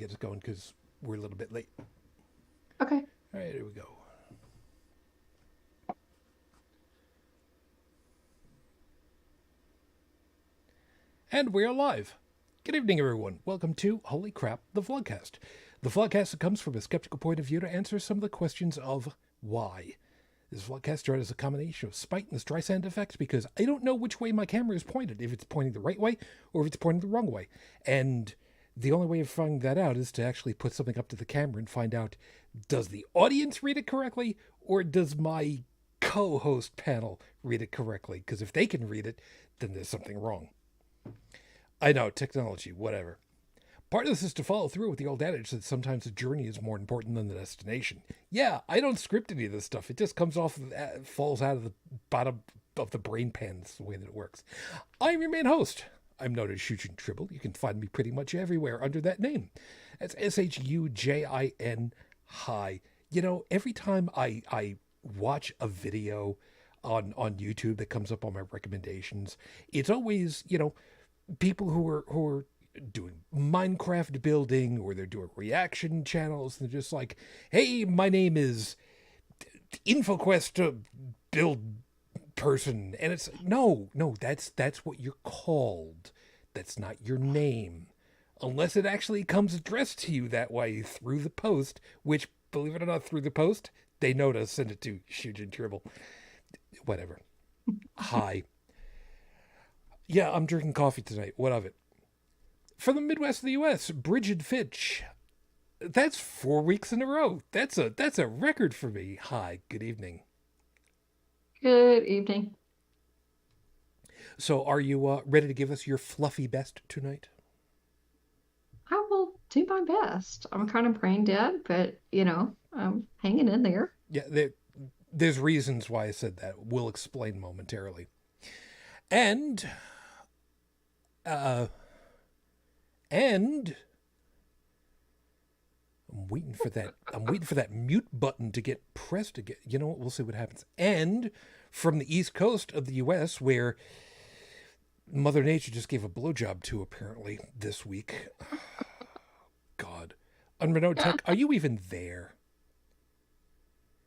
get us going because we're a little bit late. Okay. All right, here we go. And we're live. Good evening, everyone. Welcome to Holy Crap, the Vlogcast. The Vlogcast that comes from a skeptical point of view to answer some of the questions of why. This Vlogcast started as a combination of spite and the Streisand effect because I don't know which way my camera is pointed, if it's pointing the right way or if it's pointing the wrong way. And the only way of finding that out is to actually put something up to the camera and find out, does the audience read it correctly or does my co-host panel read it correctly? Because if they can read it, then there's something wrong. I know, technology, whatever. Part of this is to follow through with the old adage that sometimes the journey is more important than the destination. Yeah, I don't script any of this stuff. It just comes off, falls out of the bottom of the brain pan. That's the way that it works. I'm your main host. I'm known as Shujin Tribble. You can find me pretty much everywhere under that name. That's Shujin. Hi. You know, every time I watch a video on YouTube that comes up on my recommendations, it's always, you know, people who are doing Minecraft building or they're doing reaction channels. And they're just like, hey, my name is InfoQuest build person. And it's no, that's what you're called. That's not your name. Unless it actually comes addressed to you that way through the post, which, believe it or not, through the post, they know to send it to Shujin Tribble. Whatever. Hi. Yeah, I'm drinking coffee tonight. What of it? From the Midwest of the U.S., Bridget Fitch. That's 4 weeks in a row. That's a record for me. Hi, good evening. Good evening. So are you ready to give us your fluffy best tonight? I will do my best. I'm kind of brain dead, but, you know, I'm hanging in there. Yeah, there's reasons why I said that. We'll explain momentarily. And I'm waiting for that mute button to get pressed again. You know what? We'll see what happens. And from the East Coast of the U.S., where Mother Nature just gave a blowjob to apparently this week. God. Unremote Tech, are you even there?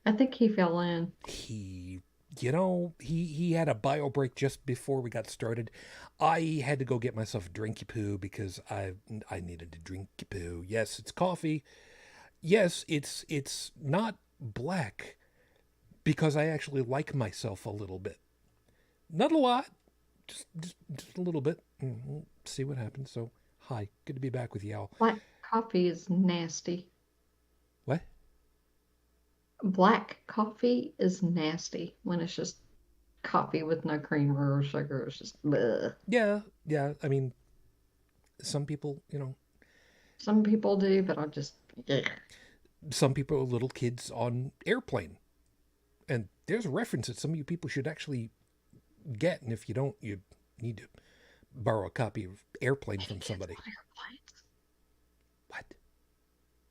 I think he fell in. He had a bio break just before we got started. I had to go get myself a drinky poo because I needed a drinky poo. Yes, it's coffee. Yes, it's not black because I actually like myself a little bit. Not a lot, just a little bit. We'll see what happens. So, hi, good to be back with y'all. Black coffee is nasty. What? Black coffee is nasty when it's just coffee with no creamer or sugar. It's just bleh. Yeah. I mean, some people, Some people do, but I just, ugh. Some people are little kids on airplane. And there's a reference that some of you people should actually get. And if you don't, you need to borrow a copy of Airplane from somebody. What?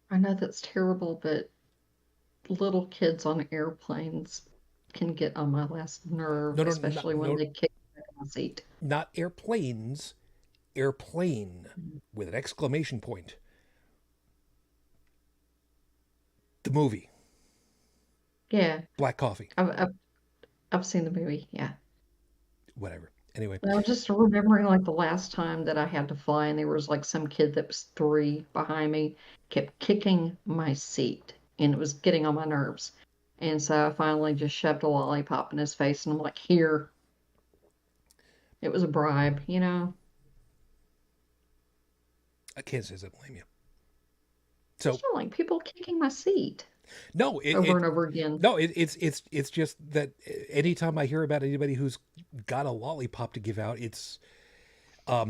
I know that's terrible, but little kids on airplanes can get on my last nerve, especially when they kick back in my seat. Not airplanes, airplane with an exclamation point. The movie. Yeah. Black Coffee. I've seen the movie, yeah. Whatever. Anyway. I was just remembering like the last time that I had to fly and there was like some kid that was 3 behind me, kept kicking my seat and it was getting on my nerves. And so I finally just shoved a lollipop in his face and I'm like, here. It was a bribe, you know? I can't say I blame you. So I don't like people kicking my seat. No, over and over again. No, it's just that anytime I hear about anybody who's got a lollipop to give out, it's a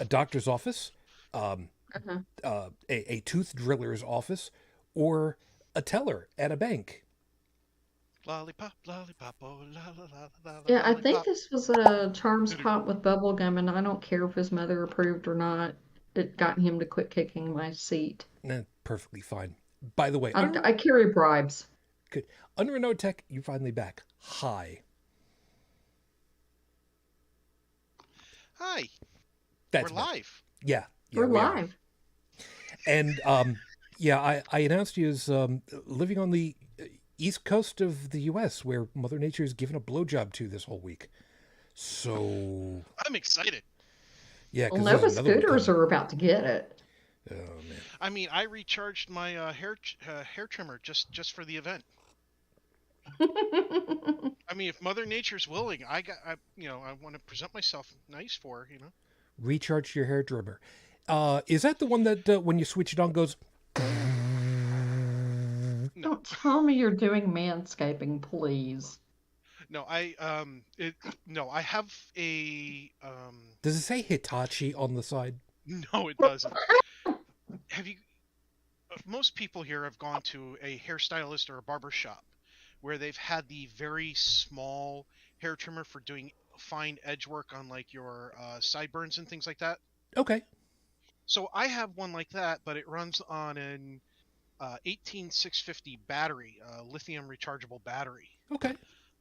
doctor's office, a tooth driller's office, or a teller at a bank. Lollipop, lollipop, oh la la la la. Yeah, I think this was a Charms Pop with bubble gum, and I don't care if his mother approved or not. It got him to quit kicking my seat. Perfectly fine. By the way, I carry bribes. Good. Unremote Tech, you're finally back. Hi. Hi. We're live. Yeah. We're live. And I announced you as living on the east coast of the U.S., where Mother Nature is giving a blowjob to this whole week. So I'm excited. yeah, Well, because there's Nova another one scooters coming. are about to get it. Oh man. I mean, I recharged my hair trimmer just for the event. I mean, if Mother Nature's willing, I want to present myself nice for her, Recharge your hair trimmer. Is that the one that when you switch it on goes? No, Don't tell me you're doing manscaping, please. no, I have a Does it say Hitachi on the side? no, it doesn't. Have you? Most people here have gone to a hairstylist or a barber shop where they've had the very small hair trimmer for doing fine edge work on like your sideburns and things like that. Okay. So I have one like that, but it runs on an 18650 battery, lithium rechargeable battery. Okay.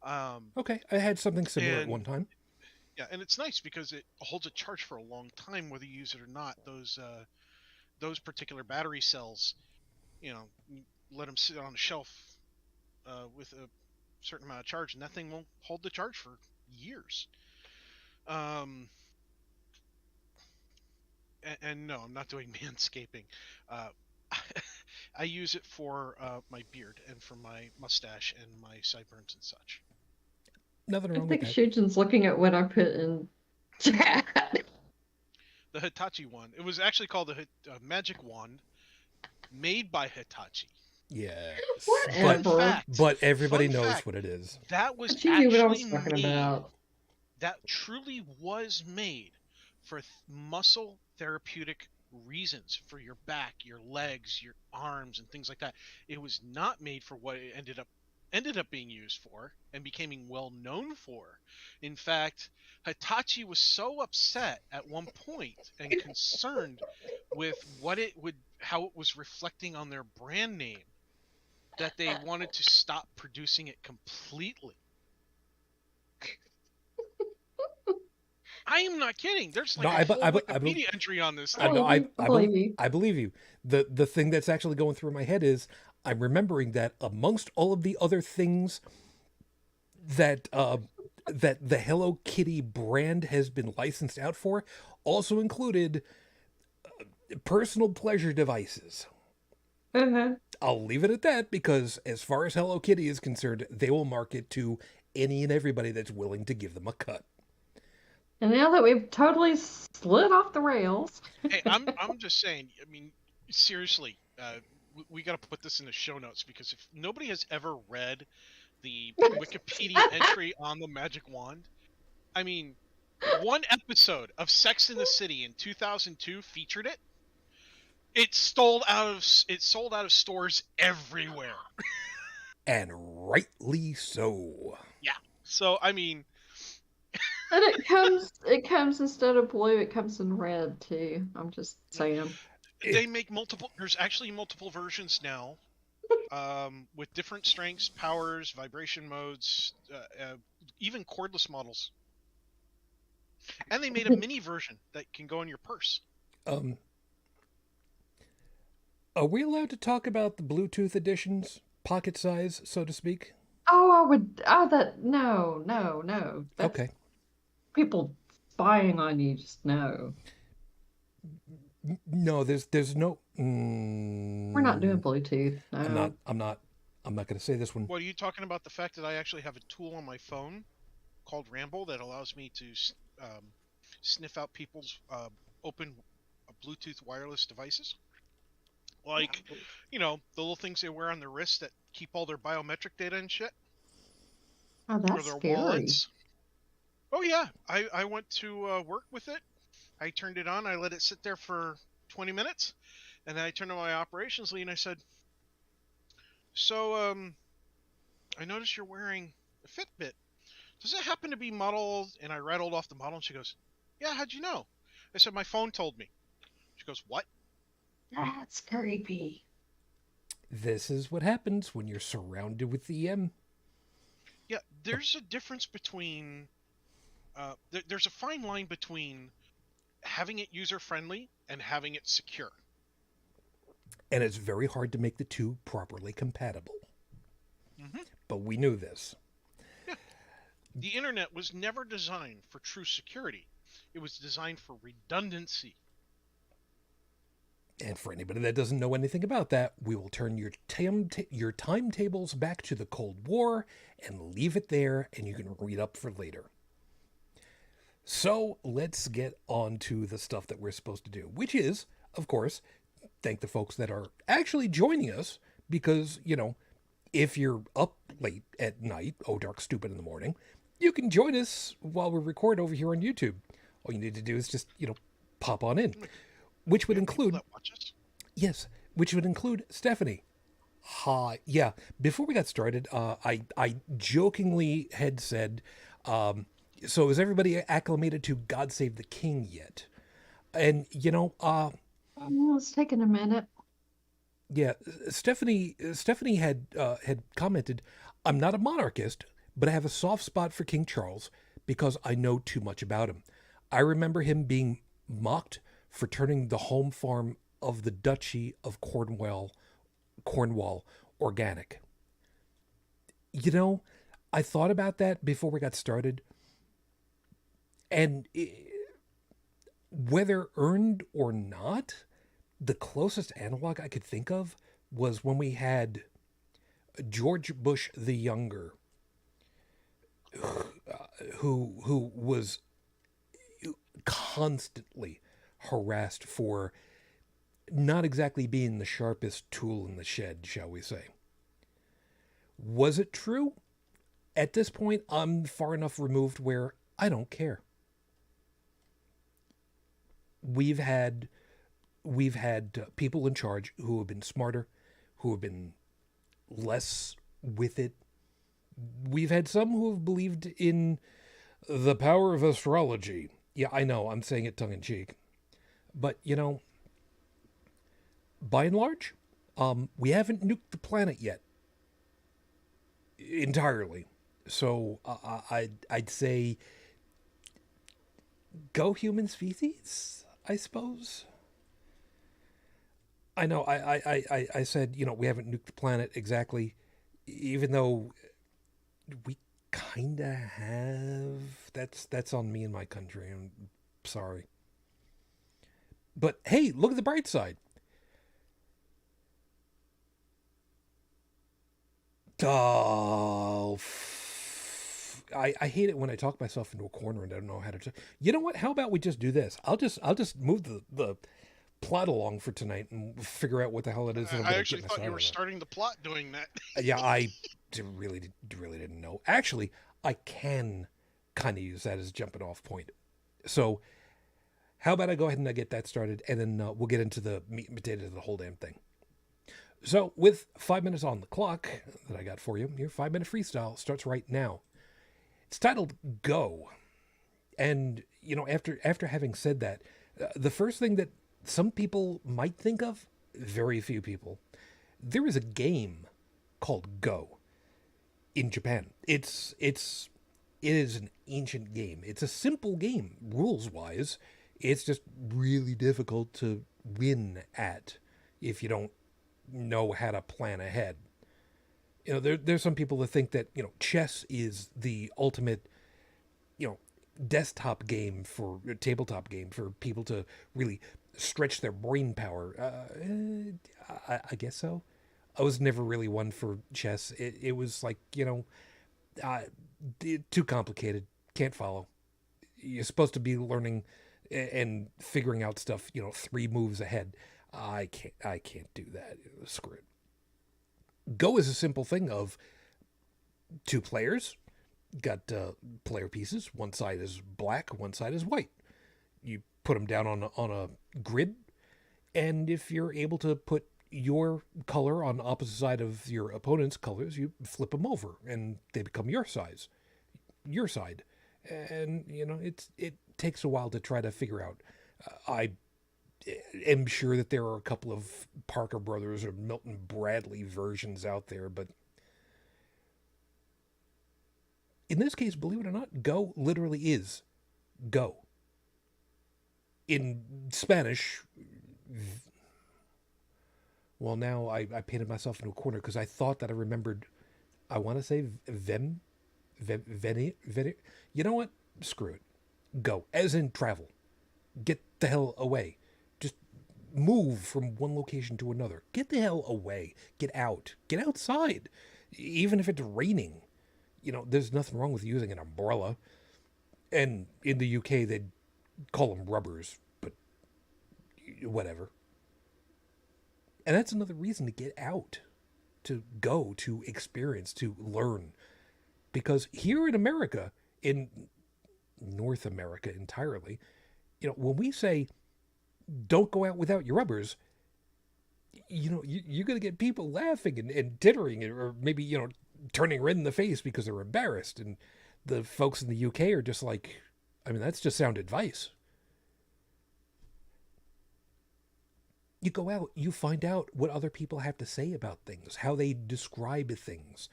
Um, Okay. I had something similar at and one time. yeah, and it's nice because it holds a charge for a long time, whether you use it or not. Those particular battery cells, you let them sit on a shelf with a certain amount of charge, and that thing will hold the charge for years. Um, and no, I'm not doing manscaping. Uh, I use it for my beard and for my mustache and my sideburns and such. Nothing I wrong with think that. Shujin's looking at what I put in chat. The Hitachi one. It was actually called the Magic Wand, made by Hitachi. Yes. Fun Whatever. fact. But everybody Fun knows fact, what it is. That was But you knew what I was actually talking made. about. That truly was made for muscle therapeutic reasons, for your back, your legs, your arms, and things like that. It was not made for what it ended up being used for and becoming well known for. In fact, Hitachi was so upset at one point and concerned with how it was reflecting on their brand name that they wanted to stop producing it completely. I am not kidding. There's like No, a whole Wikipedia entry on this I thing. know. I believe you. I believe you. The thing that's actually going through my head is I'm remembering that amongst all of the other things that that the Hello Kitty brand has been licensed out for, also included personal pleasure devices. Uh-huh. I'll leave it at that because as far as Hello Kitty is concerned, they will market to any and everybody that's willing to give them a cut. And now that we've totally slid off the rails. Hey, I'm just saying. I mean, seriously, we got to put this in the show notes because if nobody has ever read the Wikipedia entry on the Magic Wand, I mean, one episode of Sex in the City in 2002 featured it. It sold out of stores everywhere. And rightly so. Yeah. So I mean, And it comes instead of blue, it comes in red too. I'm just saying. they make multiple. There's actually multiple versions now, with different strengths, powers, vibration modes, even cordless models. And they made a mini version that can go in your purse. Are we allowed to talk about the Bluetooth editions, pocket size, so to speak? Oh, I would. Oh, that no. That's Okay. people spying on you. Just no. No, there's no. We're not doing Bluetooth. No. I'm not going to say this one. What are you talking about? The fact that I actually have a tool on my phone called Ramble that allows me to sniff out people's open Bluetooth wireless devices, like the little things they wear on their wrists that keep all their biometric data and shit, Oh, or that's their scary. wallets. Oh yeah, I went to work with it. I turned it on. I let it sit there for 20 minutes, and then I turned to my operations lead and I said, "So, I noticed you're wearing a Fitbit. Does it happen to be modeled?" And I rattled off the model, and she goes, "Yeah, how'd you know?" I said, "My phone told me." She goes, "What?" That's creepy. This is what happens when you're surrounded with EM. Yeah, there's a difference between. There's a fine line between having it user friendly and having it secure. And it's very hard to make the two properly compatible. Mm-hmm. But we knew this. Yeah. The internet was never designed for true security. It was designed for redundancy. And for anybody that doesn't know anything about that, we will turn your timetables back to the Cold War and leave it there, and you can read up for later. So let's get on to the stuff that we're supposed to do, which is, of course, thank the folks that are actually joining us, because, you know, if you're up late at night, dark, stupid in the morning, you can join us while we record over here on YouTube. All you need to do is just, pop on in. Which would include, yes, which would include Stephanie. Hi, yeah. Before we got started, I jokingly had said, so is everybody acclimated to God Save the King yet? And It's taken a minute. Yeah, Stephanie had commented, "I'm not a monarchist, but I have a soft spot for King Charles because I know too much about him. I remember him being mocked for turning the home farm of the Duchy of Cornwall organic." I thought about that before we got started, and whether earned or not, the closest analog I could think of was when we had George Bush the Younger, who was constantly harassed for not exactly being the sharpest tool in the shed, shall we say. Was it true? At this point, I'm far enough removed where I don't care. We've had people in charge who have been smarter, who have been less with it. We've had some who have believed in the power of astrology. Yeah, I know, I'm saying it tongue-in-cheek. But, by and large, we haven't nuked the planet yet. Entirely. So, I'd say go human species, I suppose. I know, I said, we haven't nuked the planet exactly, even though we kind of have. That's on me and my country. I'm sorry. But hey, look at the bright side. I hate it when I talk myself into a corner and I don't know how to. You know what? How about we just do this? I'll just move the plot along for tonight and figure out what the hell it is. I actually thought you were starting the plot doing that. Yeah, I really didn't know. Actually, I can kind of use that as a jumping off point. So how about I go ahead and I get that started, and then we'll get into the meat and potatoes of the whole damn thing. So with 5 minutes on the clock that I got for you, your 5-minute freestyle starts right now. It's titled Go. And, after having said that, the first thing that some people might think of, very few people, there is a game called Go in Japan. It is an ancient game. It's a simple game, rules-wise. It's just really difficult to win at if you don't know how to plan ahead. There's some people that think that, chess is the ultimate, tabletop game for people to really stretch their brain power. I guess so. I was never really one for chess. It was like, too complicated. Can't follow. You're supposed to be learning and figuring out stuff, 3 moves ahead. I can't do that. Screw it. Go is a simple thing of 2 players, got player pieces. One side is black, one side is white. You put them down on a grid, and if you're able to put your color on the opposite side of your opponent's colors, you flip them over, and they become your side. And it takes a while to try to figure out. I am sure that there are a couple of Parker Brothers or Milton Bradley versions out there, but in this case, believe it or not, Go literally is go. In Spanish, Well, now I painted myself into a corner because I thought that I remembered, I want to say Veni. You know what? Screw it. Go. As in travel. Get the hell away. Just move from one location to another. Get the hell away. Get out. Get outside. Even if it's raining. You know, there's nothing wrong with using an umbrella. And in the UK, they'd call them rubbers, but whatever. And that's another reason to get out, to go, to experience, to learn. Because here in America, in North America entirely, you know, when we say don't go out without your rubbers, you know, you're going to get people laughing and tittering, or maybe, you know, turning red in the face because they're embarrassed. And the folks in the UK are just like, I mean, that's just sound advice. You go out, you find out what other people have to say about things, how they describe things.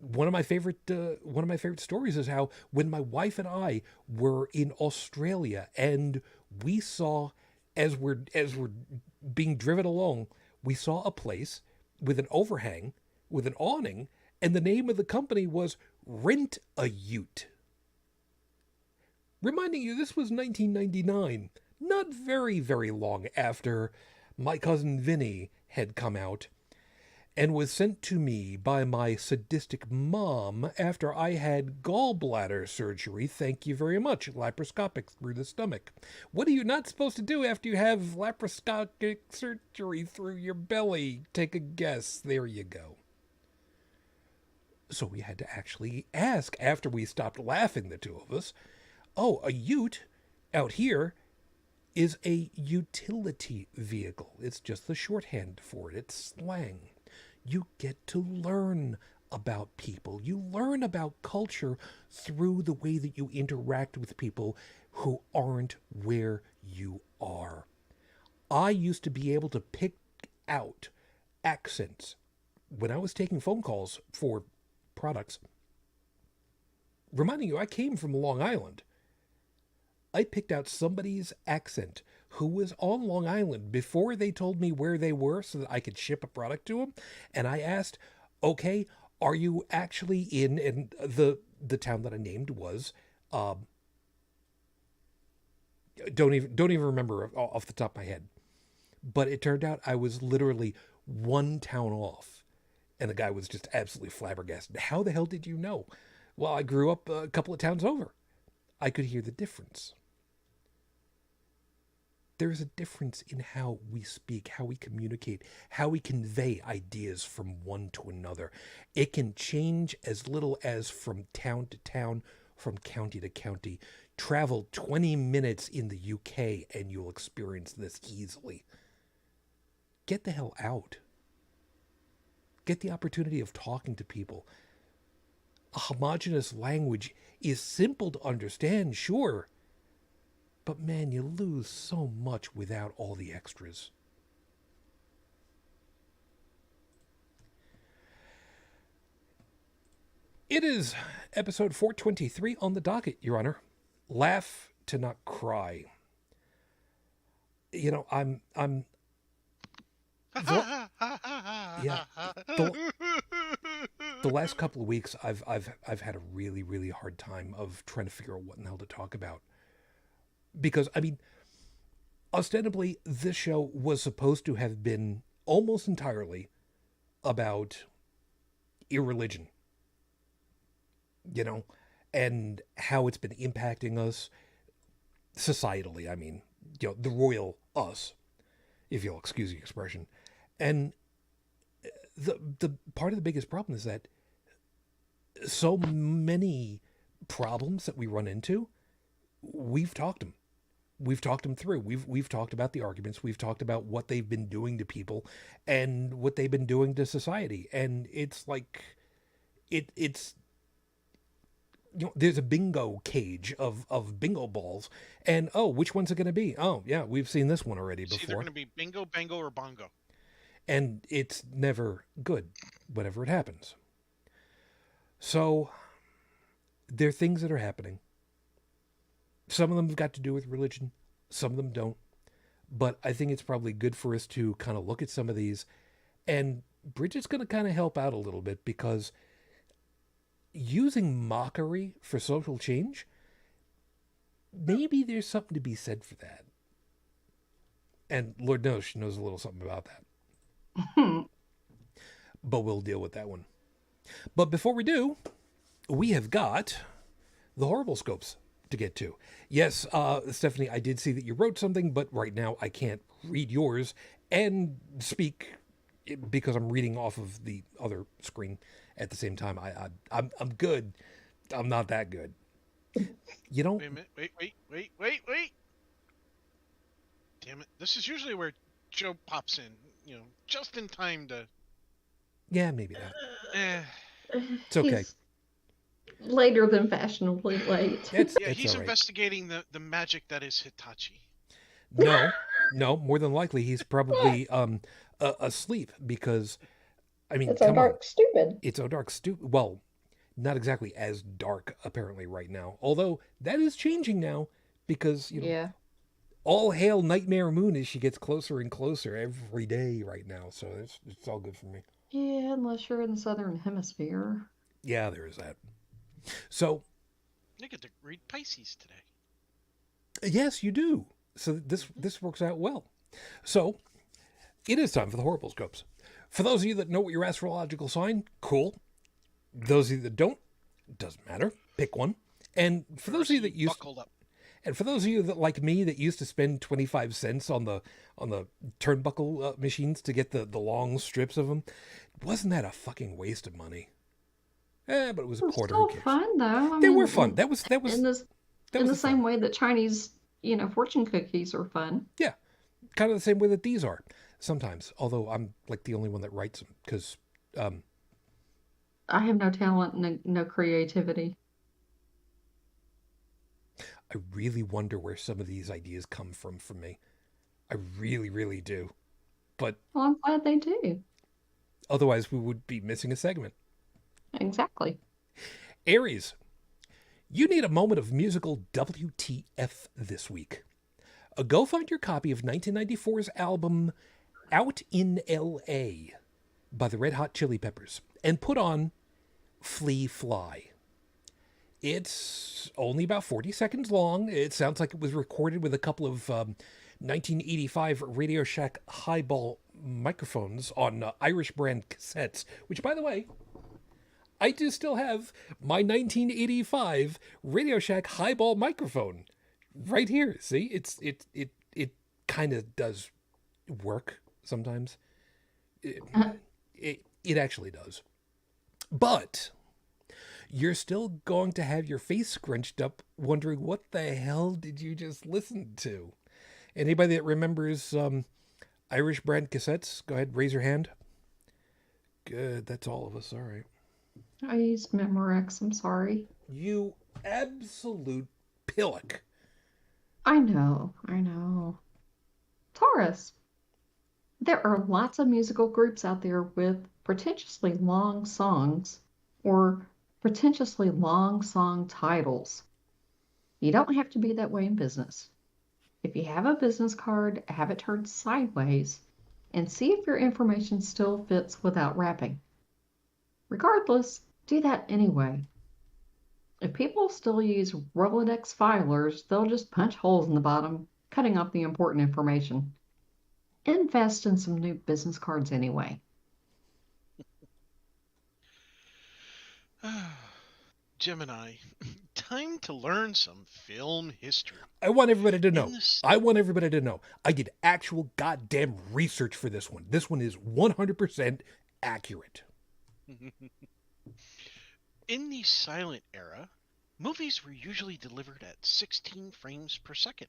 One of my favorite stories is how when my wife and I were in Australia and we saw, as we're being driven along, we saw a place with an overhang, with an awning, and the name of the company was Rent a Ute. Reminding you, this was 1999, not very, very long after My Cousin Vinny had come out and was sent to me by my sadistic mom after I had gallbladder surgery. Thank you very much. Laparoscopic through the stomach. What are you not supposed to do after you have laparoscopic surgery through your belly? Take a guess. There you go. So we had to actually ask, after we stopped laughing, the two of us, oh, a ute out here is a utility vehicle. It's just the shorthand for it. It's slang. You get to learn about people. You learn about culture through the way that you interact with people who aren't where you are. I used to be able to pick out accents when I was taking phone calls for products. Reminding you, I came from Long Island. I picked out somebody's accent who was on Long Island before they told me where they were so that I could ship a product to them. And I asked, okay, are you actually in, and the town that I named was, don't even remember off the top of my head. But it turned out I was literally one town off. And the guy was just absolutely flabbergasted. How the hell did you know? Well, I grew up a couple of towns over. I could hear the difference. There's a difference in how we speak, how we communicate, how we convey ideas from one to another. It can change as little as from town to town, from county to county. Travel 20 minutes in the UK and you'll experience this easily. Get the hell out. Get the opportunity of talking to people. A homogeneous language is simple to understand, sure. But man, you lose so much without all the extras. It is episode 423 on the docket, Your Honor. Laugh to not cry. You know, I'm yeah. The last couple of weeks, I've had a really, really hard time of trying to figure out what in the hell to talk about. Because, I mean, ostensibly, this show was supposed to have been almost entirely about irreligion. You know, and how it's been impacting us societally. I mean, you know, the royal us, if you'll excuse the expression. And the part of the biggest problem is that so many problems that we run into, we've talked them. We've talked them through. We've talked about the arguments. We've talked about what they've been doing to people and what they've been doing to society. And it's like, it's, you know, there's a bingo cage of bingo balls. And, oh, which one's it going to be? Oh, yeah, we've seen this one already before. It's either going to be bingo, bango, or bongo. And it's never good whenever it happens. So there are things that are happening. Some of them have got to do with religion. Some of them don't. but I think it's probably good for us to kind of look at some of these. And Bridget's going to kind of help out a little bit, because using mockery for social change, maybe there's something to be said for that. And Lord knows she knows a little something about that. But we'll deal with that one. But before we do, we have got the horrible scopes to get to. Yes, Stephanie, I did see that you wrote something, but right now I can't read yours and speak because I'm reading off of the other screen at the same time. I'm good. I'm not that good. You know. Wait a minute. Wait. Damn it. This is usually where Joe pops in, just in time to... Yeah, maybe not. It's okay. He's later than fashionably late. He's all right. investigating the magic that is Hitachi. No, more than likely he's probably asleep, because, I mean, It's so dark, stupid. It's so dark, stupid. Well, not exactly as dark apparently right now, although that is changing now, because Yeah. all hail Nightmare Moon as she gets closer and closer every day right now. So it's all good for me. Yeah, unless you're in the southern hemisphere. Yeah, there is that. So You get to read Pisces today. yes, you do. So this works out well. So it is time for the horrible scopes. For those of you that know what your astrological sign, cool. Those of you that don't, doesn't matter. Pick one. And for those of you that buckled up. And for those of you that, like me, that used to spend 25 cents on the turnbuckle machines to get the long strips of them, wasn't that a fucking waste of money? But it was a quarter. Still fun though. They were fun. That was in the same way that Chinese, fortune cookies are fun. Yeah, kind of the same way that these are sometimes. Although I'm like the only one that writes them, because I have no talent, no creativity. I really wonder where some of these ideas come from for me. I really, really do. But Well, I'm glad they do. Otherwise, we would be missing a segment. Exactly. Aries, you need a moment of musical WTF this week. Go find your copy of 1994's album Out in L.A. by the Red Hot Chili Peppers and put on Flea Fly. It's only about 40 seconds long. It sounds like it was recorded with a couple of 1985 Radio Shack highball microphones on Irish brand cassettes, which, by the way, I do still have my 1985 Radio Shack highball microphone right here. See, it kind of does work sometimes. It actually does. But you're still going to have your face scrunched up wondering, what the hell did you just listen to? Anybody that remembers Irish brand cassettes, go ahead, raise your hand. Good, that's all of us. All right. I used Memorex, I'm sorry. You absolute pillock. I know. Taurus. There are lots of musical groups out there with pretentiously long songs or pretentiously long song titles. You don't have to be that way in business. If you have a business card, have it turned sideways and see if your information still fits without wrapping. Regardless, do that anyway. If people still use Rolodex filers, they'll just punch holes in the bottom, cutting off the important information. Invest in some new business cards anyway. Gemini, time to learn some film history. I want everybody to know. I did actual goddamn research for this one. This one is 100% accurate. In the silent era, movies were usually delivered at 16 frames per second.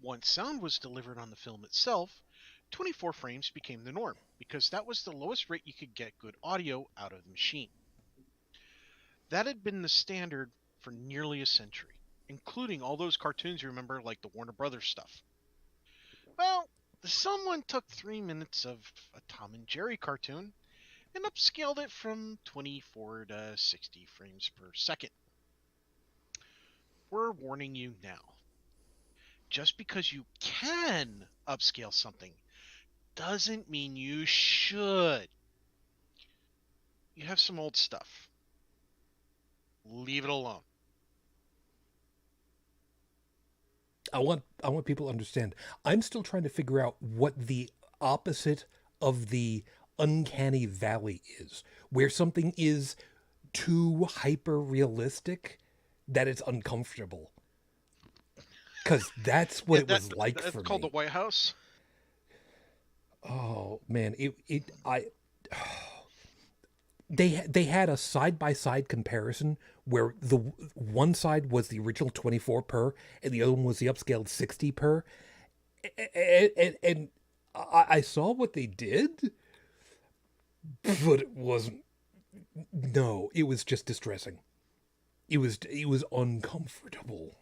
Once sound was delivered on the film itself, 24 frames became the norm, because that was the lowest rate you could get good audio out of the machine. That had been the standard for nearly a century, including all those cartoons you remember, like the Warner Brothers stuff. Well, someone took 3 minutes of a Tom and Jerry cartoon and upscaled it from 24 to 60 frames per second. We're warning you now. just because you can upscale something doesn't mean you should. You have some old stuff. Leave it alone. I want people to understand. I'm still trying to figure out what the opposite of the uncanny valley is, where something is too hyper realistic that it's uncomfortable. Because that's what it was like that's for called me. the White House. Oh man, they had a side by side comparison where the one side was the original 24 per and the other one was the upscaled 60 per, and I saw what they did, but it wasn't. No, it was just distressing. It was uncomfortable.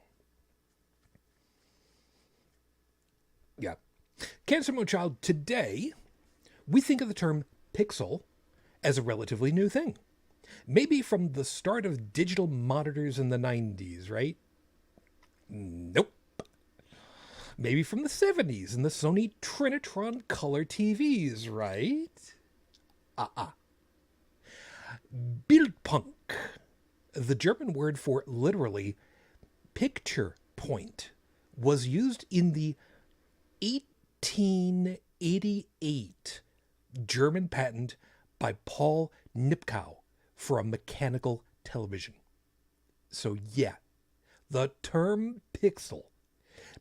Yeah. Cancer Mo Child, today we think of the term pixel as a relatively new thing. Maybe from the start of digital monitors in the 90s, right? Nope. Maybe from the 70s and the Sony Trinitron color TVs, right? Bildpunk, the German word for literally picture point, was used in the 1888 German patent by Paul Nipkow for a mechanical television. So yeah, the term pixel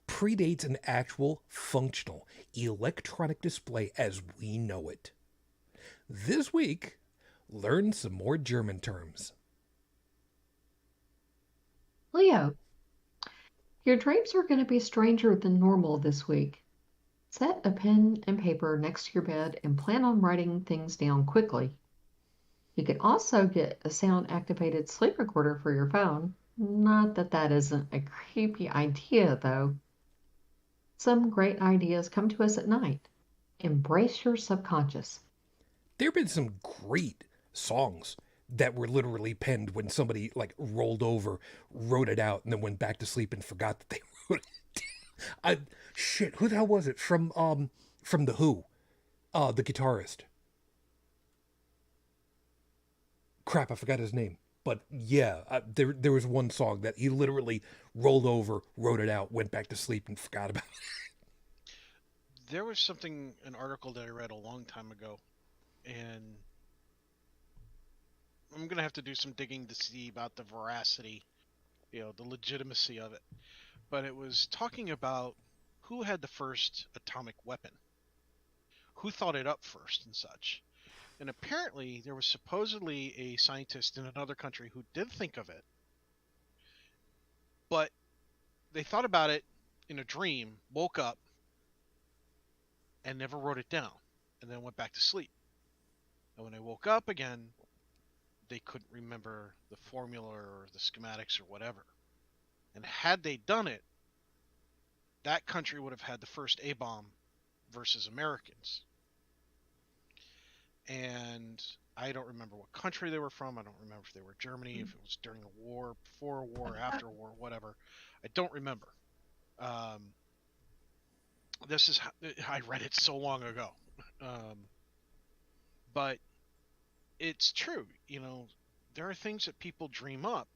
predates an actual functional electronic display as we know it. This week, learn some more German terms. Leo, your dreams are going to be stranger than normal this week. Set a pen and paper next to your bed and plan on writing things down quickly. You can also get a sound-activated sleep recorder for your phone. Not that that isn't a creepy idea, though. Some great ideas come to us at night. Embrace your subconscious. There have been some great songs that were literally penned when somebody like rolled over, wrote it out, and then went back to sleep and forgot that they wrote it. Who the hell was it? From The Who. The guitarist. Crap, I forgot his name. But yeah, there was one song that he literally rolled over, wrote it out, went back to sleep, and forgot about it. There was an article that I read a long time ago, and I'm gonna have to do some digging to see about the veracity, the legitimacy of it. But it was talking about who had the first atomic weapon, who thought it up first, and such. And apparently, there was supposedly a scientist in another country who did think of it, but they thought about it in a dream, woke up, and never wrote it down, and then went back to sleep. And when they woke up again, they couldn't remember the formula or the schematics or whatever. And had they done it, that country would have had the first A-bomb versus Americans. And I don't remember what country they were from. I don't remember if they were Germany, if it was during a war, before a war, after a war, whatever. I don't remember. This is I read it so long ago. But it's true. There are things that people dream up,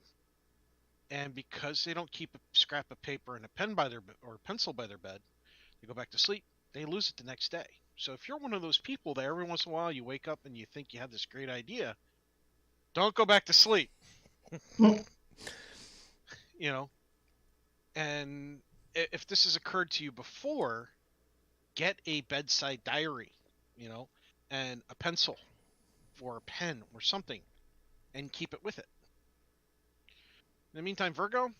and because they don't keep a scrap of paper and a pen by their or a pencil by their bed, they go back to sleep. They lose it the next day. So if you're one of those people that every once in a while you wake up and you think you have this great idea, don't go back to sleep. And if this has occurred to you before, get a bedside diary, and a pencil or a pen or something, and keep it with it. In the meantime, Virgo,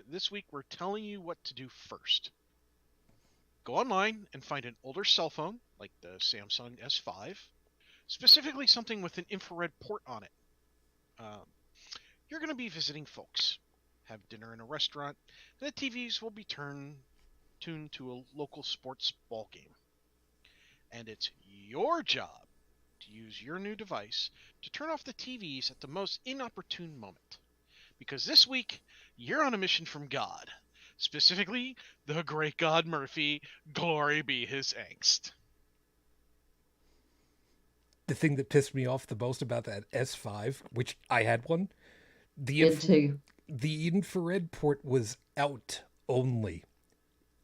this week we're telling you what to do first. Go online and find an older cell phone, like the Samsung S5, specifically something with an infrared port on it. You're going to be visiting folks, have dinner in a restaurant, and the TVs will be tuned to a local sports ball game. And it's your job to use your new device to turn off the TVs at the most inopportune moment. Because this week, you're on a mission from God. Specifically, the great god Murphy, glory be his angst. The thing that pissed me off the most about that S5, which I had one, the Did too. the infrared port was out only.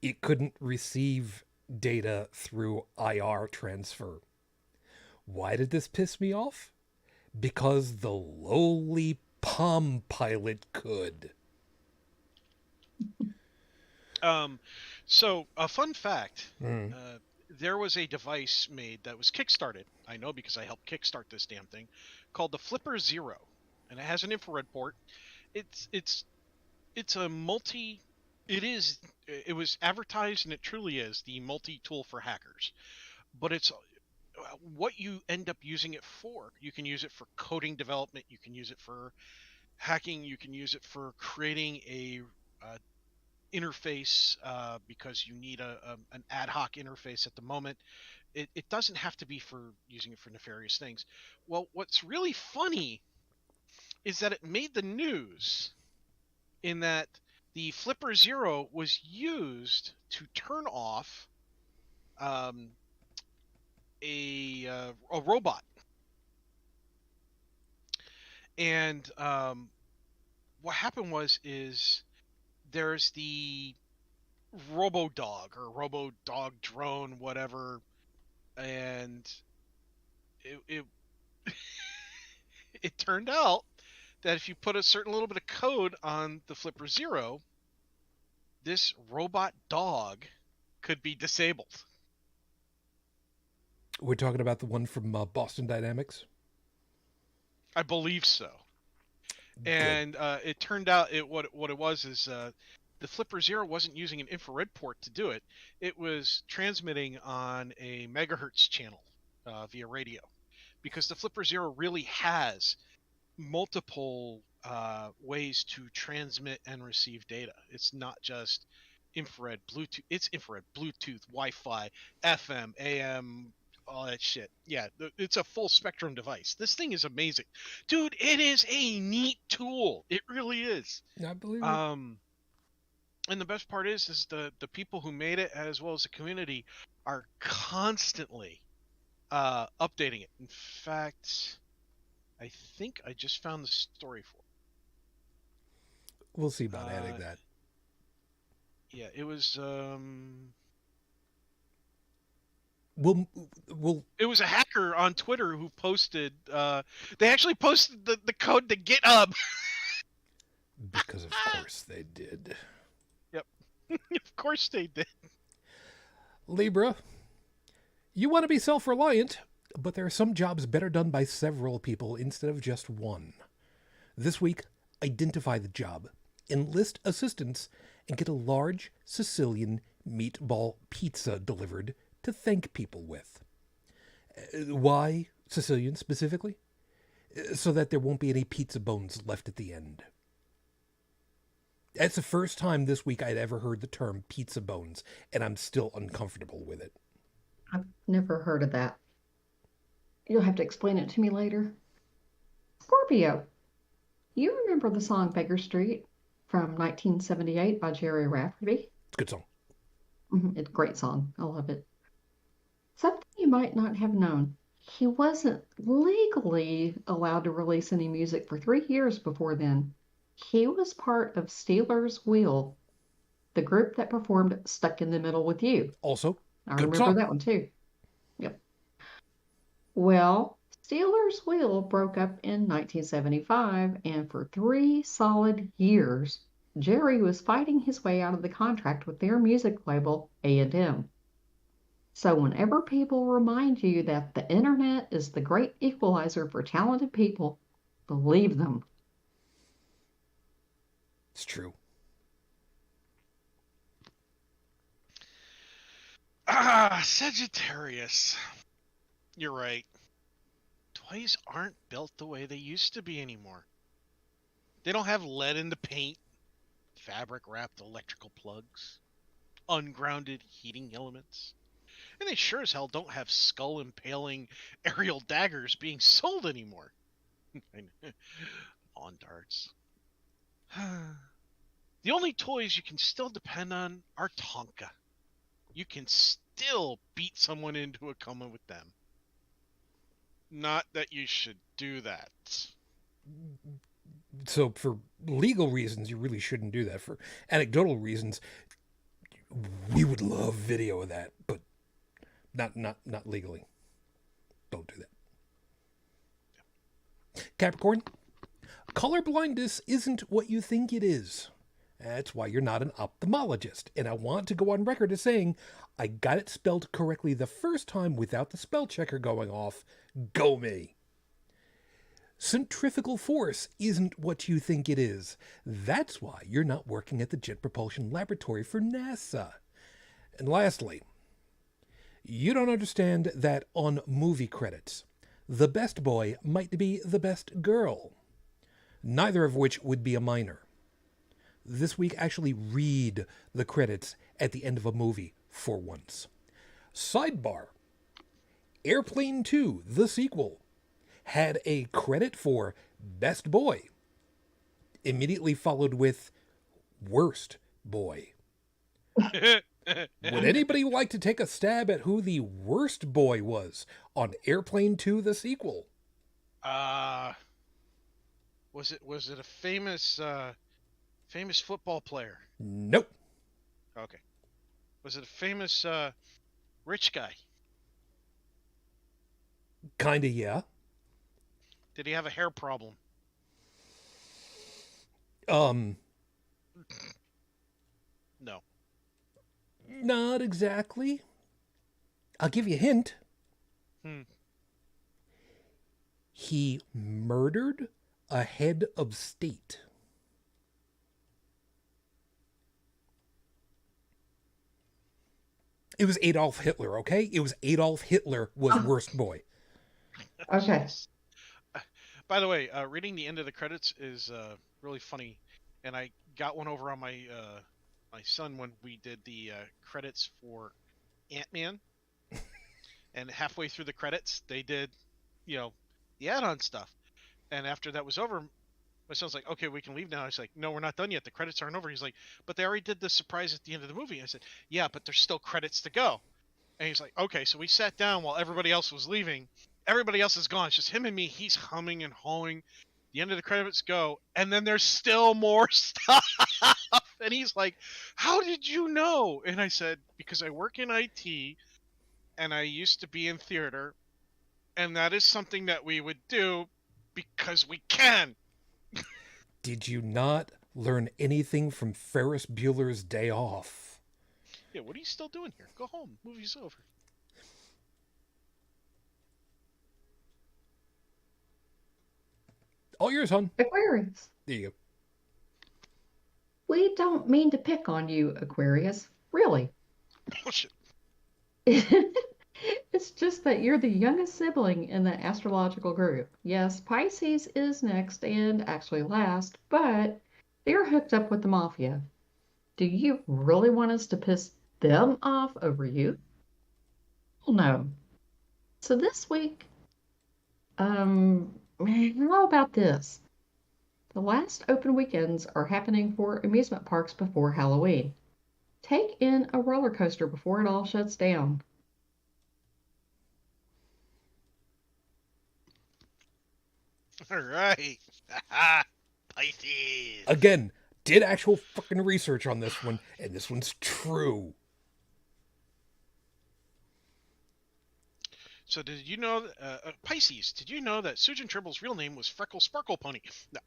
It couldn't receive data through IR transfer. Why did this piss me off? Because the lowly Palm Pilot could. So a fun fact, there was a device made that was kickstarted. I know because I helped kickstart this damn thing, called the Flipper Zero, and it has an infrared port. It's a multi. It was advertised, and it truly is the multi-tool for hackers. But it's what you end up using it for. You can use it for coding development. You can use it for hacking. You can use it for creating a interface because you need an ad hoc interface at the moment. It doesn't have to be for using it for nefarious things. Well, what's really funny is that it made the news in that the Flipper Zero was used to turn off a robot. And what happened is there's the robo dog or robo dog drone, whatever, and it it turned out that if you put a certain little bit of code on the Flipper Zero, this robot dog could be disabled. We're talking about the one from Boston Dynamics? I believe so. Good. And it turned out what it was is the Flipper Zero wasn't using an infrared port to do it. It was transmitting on a megahertz channel via radio, because the Flipper Zero really has multiple ways to transmit and receive data. It's not just infrared, Bluetooth. It's infrared, Bluetooth, Wi-Fi, FM, AM, all that shit. Yeah, it's a full spectrum device. This thing is amazing. Dude, it is a neat tool. It really is. I believe it. And the best part is the people who made it, as well as the community, are constantly updating it. In fact, I think I just found the story for it. We'll see about adding that. Yeah, it was We'll it was a hacker on Twitter who posted they actually posted the code to GitHub. because of course they did. Yep. Of course they did. Libra, you want to be self-reliant, but there are some jobs better done by several people instead of just one. This week, identify the job, enlist assistance, and get a large Sicilian meatball pizza delivered to thank people with. Why Sicilian specifically? So that there won't be any pizza bones left at the end. That's the first time this week I'd ever heard the term pizza bones, and I'm still uncomfortable with it. I've never heard of that. You'll have to explain it to me later. Scorpio, you remember the song Baker Street from 1978 by Jerry Rafferty? It's a good song. It's a great song. I love it. Something you might not have known. He wasn't legally allowed to release any music for 3 years before then. He was part of Steelers Wheel, the group that performed Stuck in the Middle with You. Also, I good remember song. that one too. Yep. Well, Steelers Wheel broke up in 1975, and for 3 solid years, Jerry was fighting his way out of the contract with their music label, A&M. So whenever people remind you that the internet is the great equalizer for talented people, believe them. It's true. Sagittarius. You're right. Toys aren't built the way they used to be anymore. They don't have lead in the paint, fabric wrapped electrical plugs, ungrounded heating elements. And they sure as hell don't have skull impaling aerial daggers being sold anymore. On darts. The only toys you can still depend on are Tonka. You can still beat someone into a coma with them. Not that you should do that. So for legal reasons, you really shouldn't do that. For anecdotal reasons, we would love video of that, but not legally. Don't do that. Capricorn, colorblindness isn't what you think it is. That's why you're not an ophthalmologist. And I want to go on record as saying I got it spelled correctly the first time without the spell checker going off. Go me. Centrifugal force isn't what you think it is. That's why you're not working at the Jet Propulsion Laboratory for NASA. And lastly, you don't understand that on movie credits, the best boy might be the best girl, neither of which would be a minor. This week, actually read the credits at the end of a movie for once. Sidebar, Airplane 2, the sequel, had a credit for Best Boy, immediately followed with Worst Boy. Would anybody like to take a stab at who the worst boy was on Airplane 2, the sequel? Was it a famous football player? Nope. Okay. Was it a famous rich guy? Kinda, yeah. Did he have a hair problem? No. Not exactly. I'll give you a hint. He murdered a head of state. It was Adolf Hitler, okay? It was Adolf Hitler was worst boy. Okay. By the way, reading the end of the credits is really funny, and I got one over on my my son when we did the credits for Ant-Man, and halfway through the credits, they did, the add-on stuff, and after that was over, my son's like, "Okay, we can leave now." I was like, "No, we're not done yet. The credits aren't over." He's like, "But they already did the surprise at the end of the movie." I said, "Yeah, but there's still credits to go." And he's like, "Okay." So we sat down while everybody else was leaving. Everybody else is gone. It's just him and me. He's humming and hawing. The end of the credits go, and then there's still more stuff. And he's like, "How did you know?" And I said, "Because I work in IT, and I used to be in theater, and that is something that we would do because we can." Did you not learn anything from Ferris Bueller's Day Off? Yeah, what are you still doing here? Go home. Movie's over. All yours, hon. Aquarius. There you go. We don't mean to pick on you, Aquarius. Really. Bullshit. It's just that you're the youngest sibling in the astrological group. Yes, Pisces is next and actually last, but they're hooked up with the mafia. Do you really want us to piss them off over you? Well, no. So this week, how about this? The last open weekends are happening for amusement parks before Halloween. Take in a roller coaster before it all shuts down. All right. Pisces. Again, did actual fucking research on this one, and this one's true. So did you know, Pisces, did you know that Susan Trimble's real name was Freckle Sparkle Pony? No.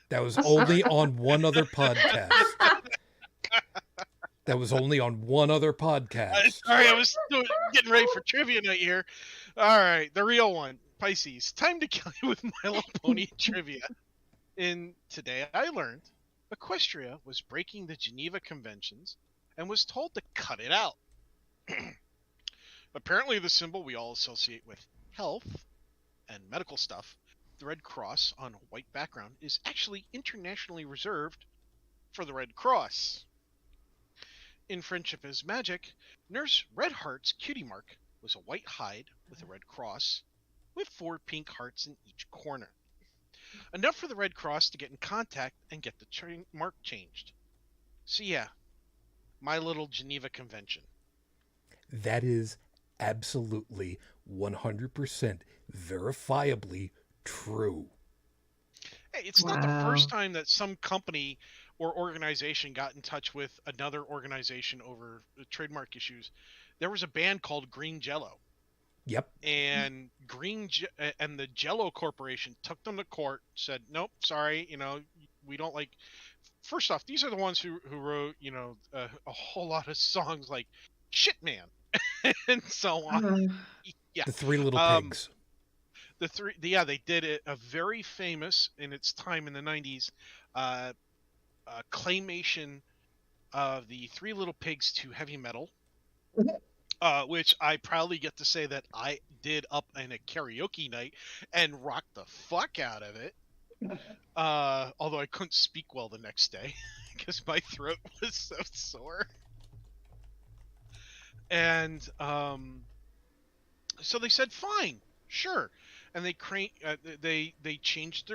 That was only on one other podcast. That was only on one other podcast. Sorry, I was getting ready for trivia night here. All right, the real one, Pisces. Time to kill you with My Little Pony trivia. In Today I Learned, Equestria was breaking the Geneva Conventions and was told to cut it out. Apparently the symbol we all associate with health and medical stuff, the Red Cross on a white background, is actually internationally reserved for the Red Cross. In Friendship is Magic, Nurse Redheart's cutie mark was a white hide with a red cross with 4 pink hearts in each corner. enough for the Red Cross to get in contact and get the trademark changed. So yeah, my little Geneva Convention. That is absolutely 100% verifiably true. Hey, it's not the first Wow. time that some company or organization got in touch with another organization over trademark issues. There was a band called Green Jello, Yep. and and the Jello Corporation took them to court. Said, "Nope, sorry, we don't like." First off, these are the ones who wrote, a whole lot of songs like "Shit Man" and so on. Yeah. The Three Little Um, Pigs. they did a very famous in its time in the 90s uh, claymation of the Three Little Pigs to heavy metal, which I proudly get to say that I did up in a karaoke night and rocked the fuck out of it. Although I couldn't speak well the next day because my throat was so sore. And so they said, "Fine, sure," and they changed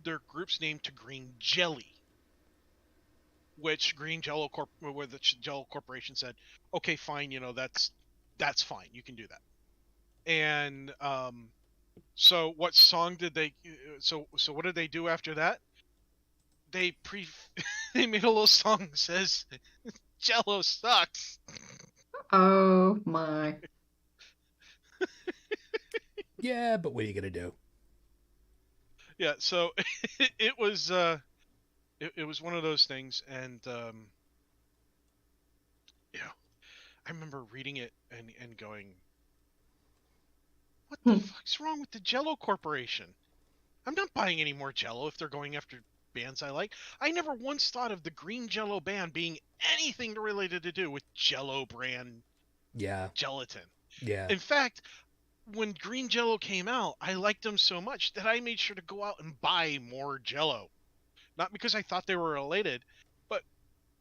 their group's name to Green Jelly, which where the Jello Corporation said, "Okay, fine, that's fine, you can do that." And so what song did they? So what did they do after that? They pre they made a little song that says Jello sucks. Oh my. Yeah, but what are you going to do? Yeah, so it was it was one of those things, and yeah, I remember reading it and going, "What the Hmm. fuck's wrong with the Jello Corporation? I'm not buying any more Jello if they're going after bands I like." I never once thought of the Green Jello band being anything related to do with Jello brand Yeah. gelatin. Yeah. In fact, when Green Jello came out, I liked them so much that I made sure to go out and buy more Jello. Not because I thought they were related, but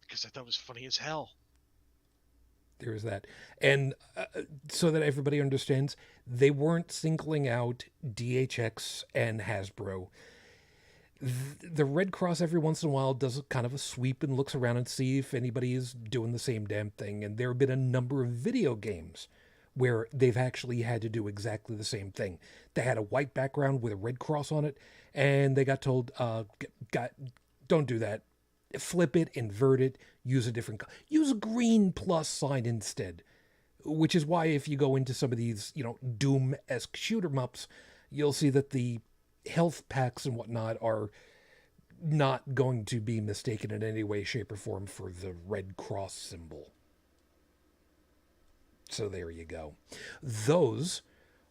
because I thought it was funny as hell. There's that. And so that everybody understands, they weren't singling out DHX and Hasbro. The Red Cross every once in a while does kind of a sweep and looks around and see if anybody is doing the same damn thing. And there have been a number of video games where they've actually had to do exactly the same thing. They had a white background with a red cross on it, and they got told, don't do that. Flip it, invert it, use a green plus sign instead. Which is why if you go into some of these, Doom-esque shooter mups, you'll see that the health packs and whatnot are not going to be mistaken in any way, shape, or form for the Red Cross symbol. So there you go. Those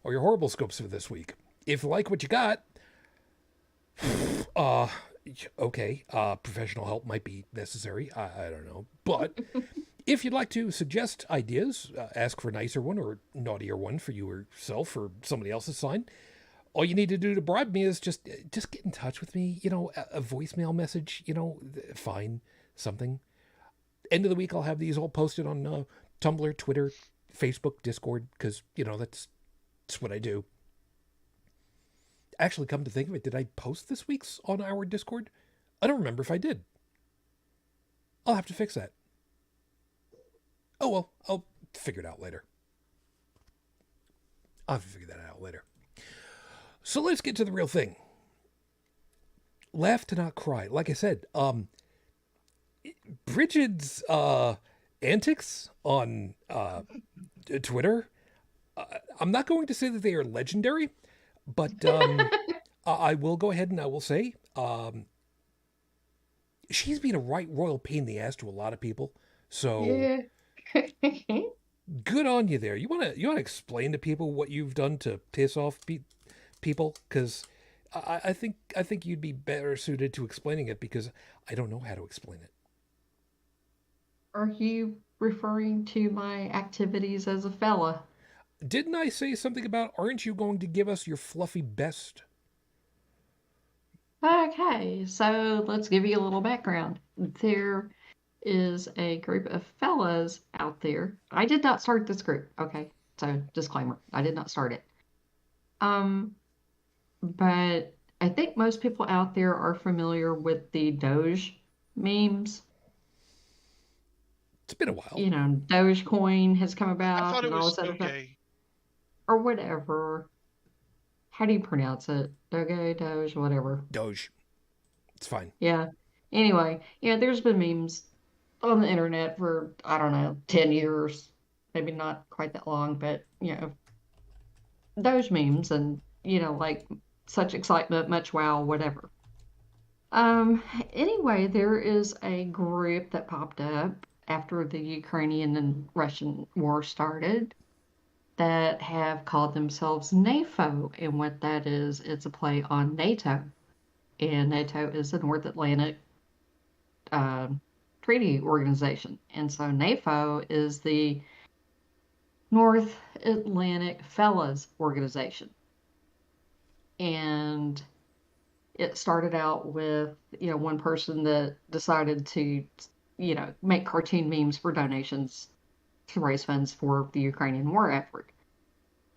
are your horrible scopes for this week. If you like what you got, uh, okay, professional help might be necessary. I don't know. But if you'd like to suggest ideas, ask for a nicer one or naughtier one for you yourself or somebody else's sign, all you need to do to bribe me is just get in touch with me. A voicemail message. Fine, something. End of the week, I'll have these all posted on Tumblr, Twitter, Facebook, Discord, because that's what I do. Actually, come to think of it, did I post this week's on our Discord? I don't remember if I did. I'll have to fix that. Oh well, I'll figure it out later. I'll have to figure that out later. So let's get to the real thing. Laugh to not cry. Like I said, Bridget's antics on Twitter, I'm not going to say that they are legendary, but I will go ahead and I will say she's been a right royal pain in the ass to a lot of people. So Yeah. good on you there. You want to explain to people what you've done to piss off people? Because I think you'd be better suited to explaining it because I don't know how to explain it. Are you referring to my activities as a fella? Didn't I say something about aren't you going to give us your fluffy best? Okay, so let's give you a little background. There is a group of fellas out there. I did not start this group, okay? So disclaimer, I did not start it. But I think most people out there are familiar with the Doge memes. It's been a while. You know, Dogecoin has come I about thought it and all was this other stuff, Doge. or whatever. How do you pronounce it? Doge, whatever. Doge. It's fine. Yeah. Anyway, yeah, there's been memes on the internet for, I don't know, 10 years. Maybe not quite that long, but, those memes and, like such excitement, much wow, whatever. Um, anyway, there is a group that popped up after the Ukrainian and Russian war started that have called themselves NAFO. And what that is, it's a play on NATO. And NATO is the North Atlantic uh, Treaty Organization. And so NAFO is the North Atlantic Fellas Organization. And it started out with, one person that decided to, make cartoon memes for donations to raise funds for the Ukrainian war effort.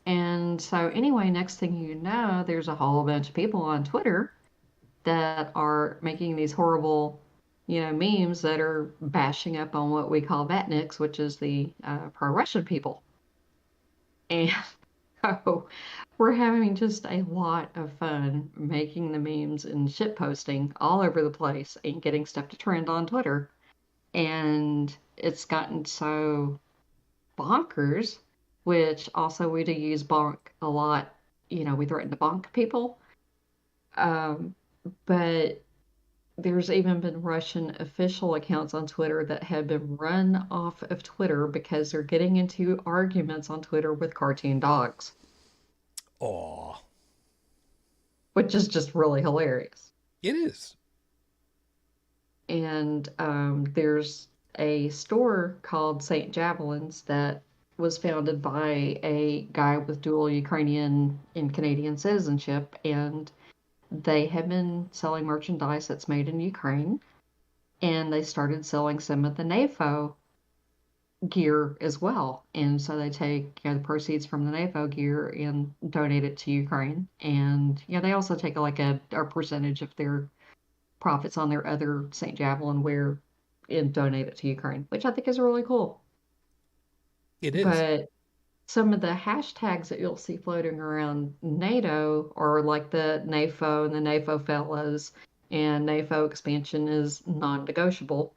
And so, anyway, next thing you know, there's a whole bunch of people on Twitter that are making these horrible, memes that are bashing up on what we call Vatniks, which is the pro-Russian people. And so we're having just a lot of fun making the memes and shitposting all over the place and getting stuff to trend on Twitter. And it's gotten so bonkers, which also we do use bonk a lot. We threaten to bonk people. But there's even been Russian official accounts on Twitter that have been run off of Twitter because they're getting into arguments on Twitter with cartoon dogs. Aw. Which is just really hilarious. It is. And there's a store called St. Javelin's that was founded by a guy with dual Ukrainian and Canadian citizenship, and they have been selling merchandise that's made in Ukraine, and they started selling some of the NAFO gear as well. And so they take the proceeds from the NAFO gear and donate it to Ukraine. And they also take like a percentage of their profits on their other St. Javelin wear and donate it to Ukraine, which I think is really cool. It is. But some of the hashtags that you'll see floating around NATO are like the NAFO and the NAFO fellows, and NAFO expansion is non-negotiable.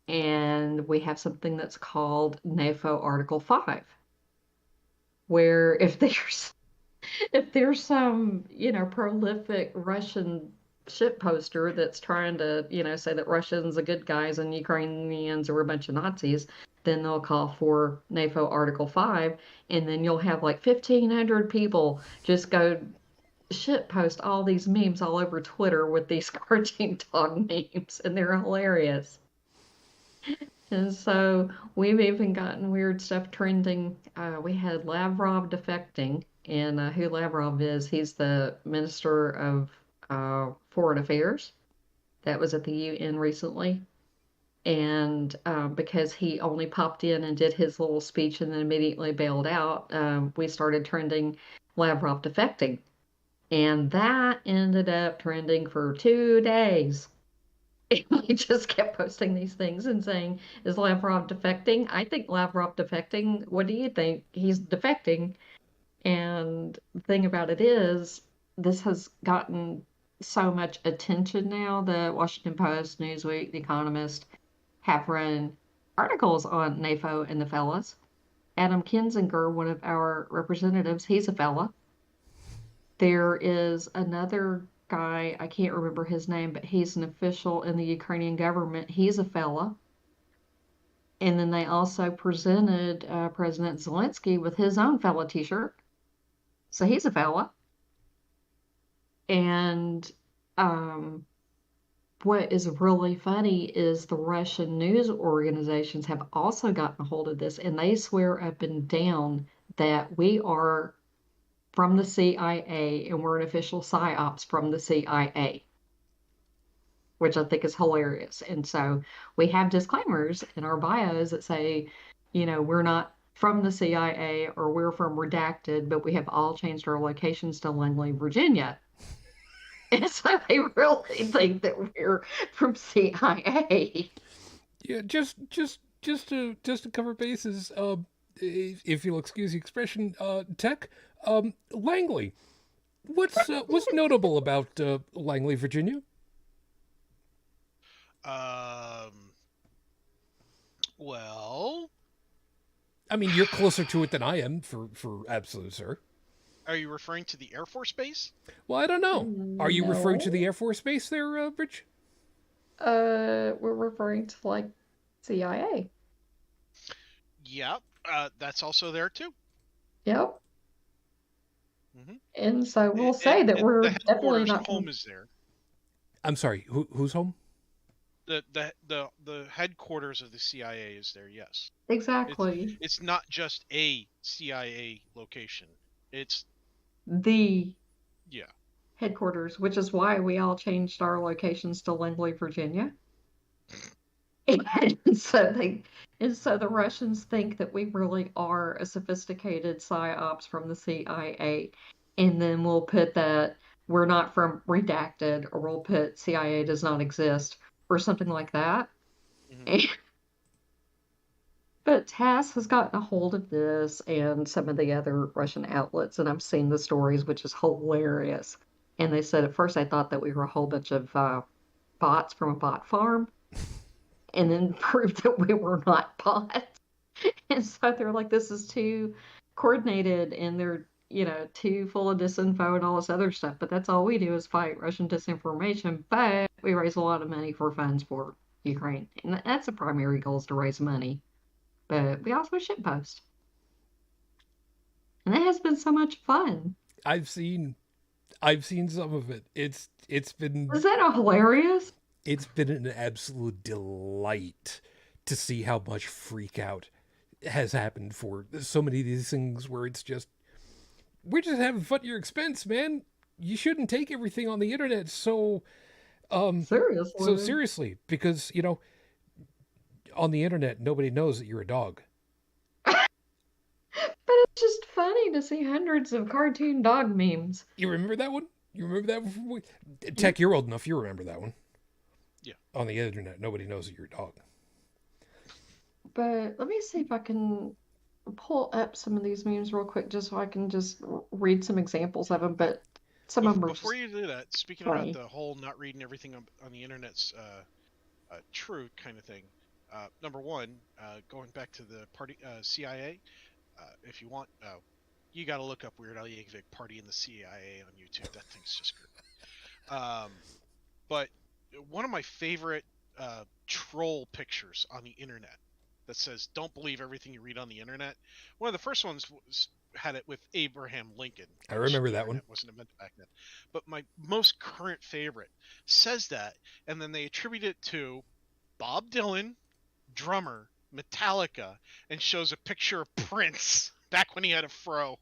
And we have something that's called NAFO Article 5, where if there's some, prolific Russian shit poster that's trying to, say that Russians are good guys and Ukrainians are a bunch of Nazis, then they'll call for NAFO Article 5, and then you'll have like 1,500 people just go shit post all these memes all over Twitter with these cartoon dog memes, and they're hilarious. And so we've even gotten weird stuff trending. We had Lavrov defecting, and who Lavrov is, he's the Minister of Foreign Affairs that was at the UN recently. And because he only popped in and did his little speech and then immediately bailed out, we started trending Lavrov defecting. And that ended up trending for 2 days. And we just kept posting these things and saying, is Lavrov defecting? I think Lavrov defecting. What do you think? He's defecting. And the thing about it is, this has gotten so much attention now. The Washington Post, Newsweek, The Economist have run articles on NAFO and the fellas. Adam Kinzinger, one of our representatives, he's a fella. There is another guy, I can't remember his name, but he's an official in the Ukrainian government. He's a fella. And then they also presented President Zelensky with his own fella t-shirt. So he's a fella. And what is really funny is the Russian news organizations have also gotten a hold of this, and they swear up and down that we are from the CIA and we're an official psyops from the CIA, which I think is hilarious. And so we have disclaimers in our bios that say, we're not from the CIA or we're from redacted, but we have all changed our locations to Langley, Virginia. And so they really think that we're from CIA. Yeah, just to cover bases. If you'll excuse the expression, tech. Langley. What's notable about Langley, Virginia? Well, I mean, you're closer to it than I am, for absolute, sir. are you referring to the Air Force Base? Well, I don't know. Are you referring to No. the Air Force Base there, Rich? We're referring to like CIA. Yeah, that's also there too. Yep. hmm And so we'll say that we're the definitely headquarters not home is there. I'm sorry. Who's home? The headquarters of the CIA is there. Yes, exactly it's not just a CIA location. It's the yeah. headquarters, which is why we all changed our locations to Langley, Virginia. And so the Russians think that we really are a sophisticated psyops from the CIA, and then we'll put that we're not from redacted, or we'll put CIA does not exist, or something like that. Mhm. But TASS has gotten a hold of this and some of the other Russian outlets, and I've seen the stories, which is hilarious. And they said at first I thought that we were a whole bunch of bots from a bot farm, and then proved that we were not bots. And so they're like, this is too coordinated, and they're, too full of disinfo and all this other stuff. But that's all we do is fight Russian disinformation. But we raise a lot of money for funds for Ukraine. And that's the primary goal, is to raise money. But we also shitpost. And that has been so much fun. I've seen some of it. It's been Is that not hilarious? it's been an absolute delight to see how much freak out has happened for so many of these things where it's just, we're just having fun at your expense, man. You shouldn't take everything on the internet so Seriously. seriously, because on the internet nobody knows that you're a dog. But it's just funny to see hundreds of cartoon dog memes. You remember that one? You remember that one? Tech, you're old enough. You remember that one. Yeah. On the internet, nobody knows that you're a dog. But let me see if I can pull up some of these memes real quick, just so I can just read some examples of them. But some of them are Before just you do that, speaking funny. about the whole not reading everything on the internet's true kind of thing. Number one, going back to the party CIA, if you want, you got to look up Weird Al Yankovic Party in the CIA on YouTube. That thing's just great. But one of my favorite troll pictures on the internet that says "Don't believe everything you read on the internet." One of the first ones had it with Abraham Lincoln. I remember that one. It wasn't invented back then. But my most current favorite says that, and then they attribute it to Bob Dylan, drummer, Metallica, and shows a picture of Prince back when he had a fro.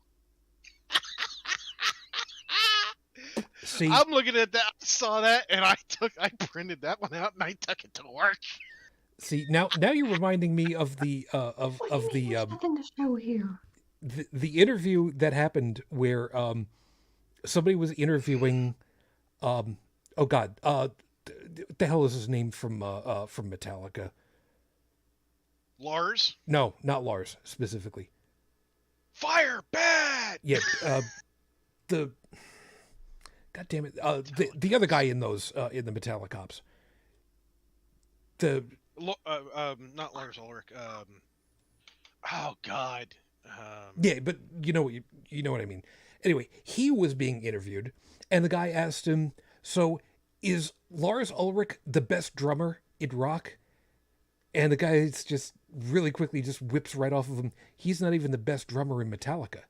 See, I'm looking at that, saw that, and I printed that one out and I took it to work. see now you're reminding me of the What do you mean there's nothing to show here? the interview that happened where somebody was interviewing oh god the hell is his name from Metallica? Lars, No, not Lars specifically. fire bad. Yeah, the god damn it, the other guy in those in the Metallica cops. The Not Lars Ulrich. Oh God. yeah, but you know what I mean. Anyway, he was being interviewed, and the guy asked him, "So, is Lars Ulrich the best drummer in rock?" And the guy just really quickly just whips right off of him. He's not even the best drummer in Metallica.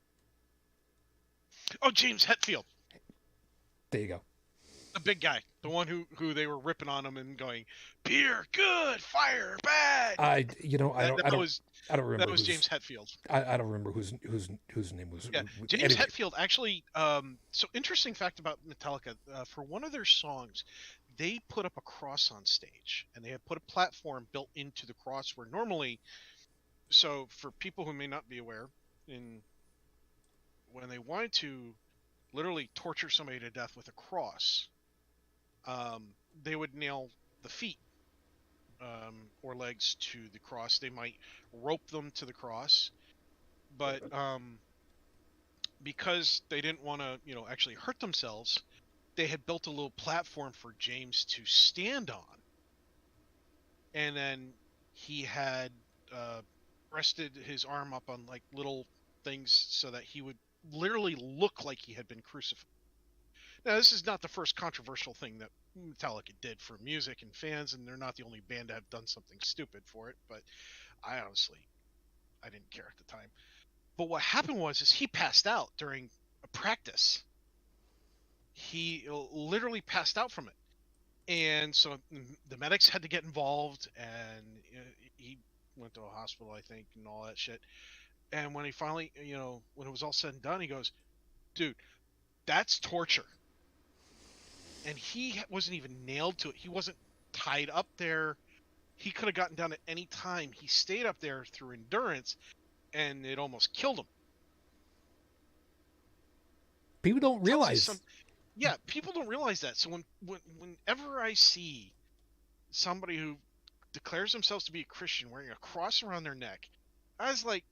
Oh, James Hetfield, There you go. the big guy, the one who they were ripping on him and going, "Beer good, fire bad." I don't remember. That was James Hetfield. I don't remember whose name was. Yeah, James anyway. Hetfield actually. So interesting fact about Metallica. For one of their songs, they put up a cross on stage, and they had put a platform built into the cross where normally. So for people who may not be aware, when they wanted to literally torture somebody to death with a cross, they would nail the feet or legs to the cross. They might rope them to the cross, but because they didn't want to, actually hurt themselves, they had built a little platform for James to stand on, and then he had rested his arm up on like little things so that he would literally look like he had been crucified. Now, this is not the first controversial thing that Metallica did for music and fans, and they're not the only band to have done something stupid for it, but I didn't care at the time. But what happened is he passed out during a practice. He literally passed out from it. And so the medics had to get involved, and he went to a hospital, I think, and all that shit. And when he finally, when it was all said and done, he goes, dude, that's torture. And he wasn't even nailed to it. He wasn't tied up there. He could have gotten down at any time. He stayed up there through endurance, and it almost killed him. People don't realize. Yeah, people don't realize that. So whenever I see somebody who declares themselves to be a Christian wearing a cross around their neck, I was like,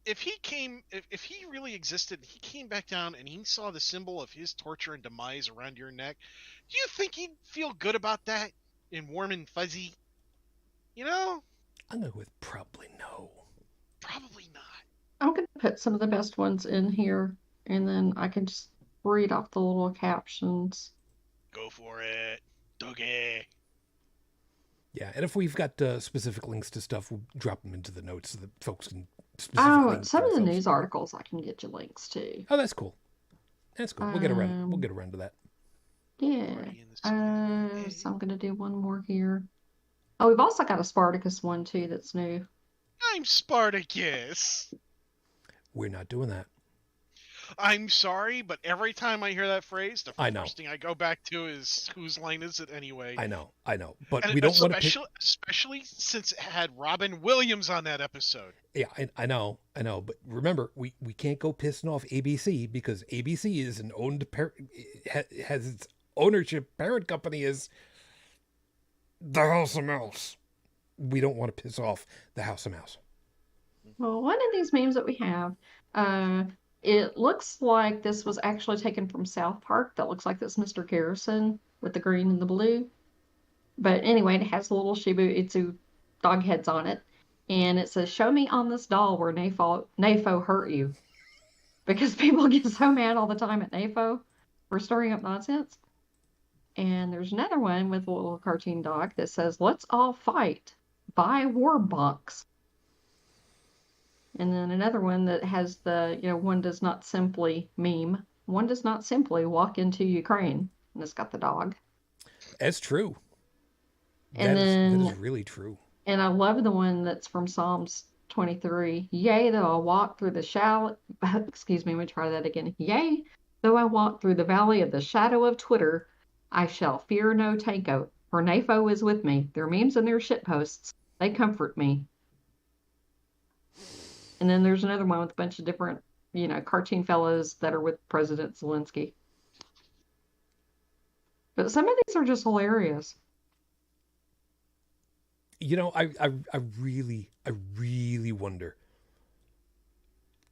if he really existed, he came back down and he saw the symbol of his torture and demise around your neck, do you think he'd feel good about that and warm and fuzzy? I'm going to go with probably no. Probably not. I'm going to put some of the best ones in here, and then I can just read off the little captions. Go for it, Doge. Yeah, and if we've got specific links to stuff, we'll drop them into the notes so that folks can specifically. Oh, some of the news articles I can get you links to. Oh, that's cool. That's cool. We'll get around. We'll get around to that. Yeah. So I'm going to do one more here. Oh, we've also got a Spartacus one too that's new. I'm Spartacus. We're not doing that. I'm sorry, but every time I hear that phrase, the first thing I go back to is whose line is it anyway? I know, but we don't want to especially since it had Robin Williams on that episode. Yeah, I know, but remember, we can't go pissing off ABC because ABC is an owned has its ownership parent company is the House of Mouse. We don't want to piss off the House of Mouse. Well, one of these memes that we have, it looks like this was actually taken from South Park. That looks like that's Mr. Garrison with the green and the blue. But anyway, it has little Shiba-inu dog heads on it. And it says, show me on this doll where NAFO hurt you. Because people get so mad all the time at NAFO for stirring up nonsense. And there's another one with a little cartoon dog that says, let's all fight. Buy war bonks. And then another one that has the, one does not simply meme. One does not simply walk into Ukraine. And it's got the dog. That's true. And that is really true. And I love the one that's from Psalms 23. Yea, though I walk through the excuse me, let me try that again. Yea, though I walk through the valley of the shadow of Twitter, I shall fear no tanko, for NAFO is with me. Their memes and their shitposts, they comfort me. And then there's another one with a bunch of different, cartoon fellows that are with President Zelensky. But some of these are just hilarious. I really wonder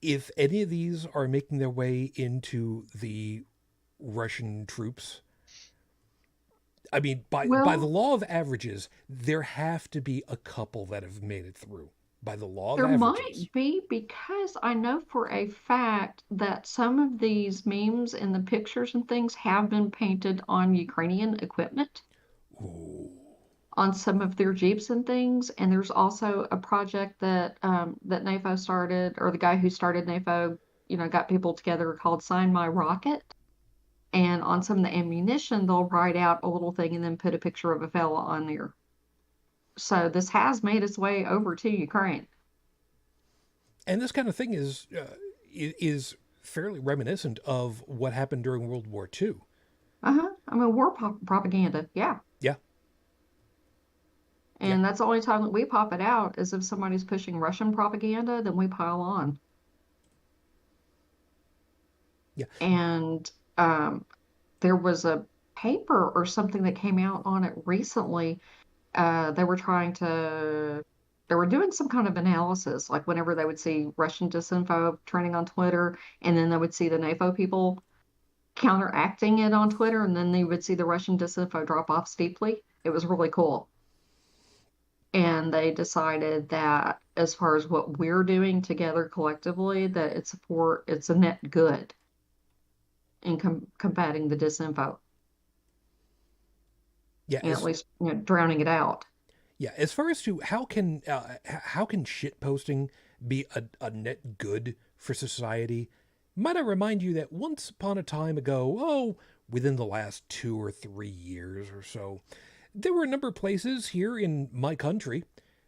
if any of these are making their way into the Russian troops. I mean, by the law of averages, there have to be a couple that have made it through. By the law of averages. There might be, because I know for a fact that some of these memes and the pictures and things have been painted on Ukrainian equipment. Ooh. On some of their Jeeps and things. And there's also a project that that NAFO started, or the guy who started NAFO, got people together called Sign My Rocket. And on some of the ammunition, they'll write out a little thing and then put a picture of a fella on there. So this has made its way over to Ukraine. And this kind of thing is fairly reminiscent of what happened during World War II. I mean, war propaganda, yeah. Yeah. And that's the only time that we pop it out is if somebody's pushing Russian propaganda, then we pile on. Yeah. And there was a paper or something that came out on it recently. They were doing some kind of analysis, like whenever they would see Russian disinfo trending on Twitter, and then they would see the NAFO people counteracting it on Twitter, and then they would see the Russian disinfo drop off steeply. It was really cool. And they decided that as far as what we're doing together collectively, that it's a net good in combating the disinfo. Yeah, And at least drowning it out. Yeah, as far as to how can shitposting be a net good for society, might I remind you that once upon a time ago, within the last 2 or 3 years or so, there were a number of places here in my country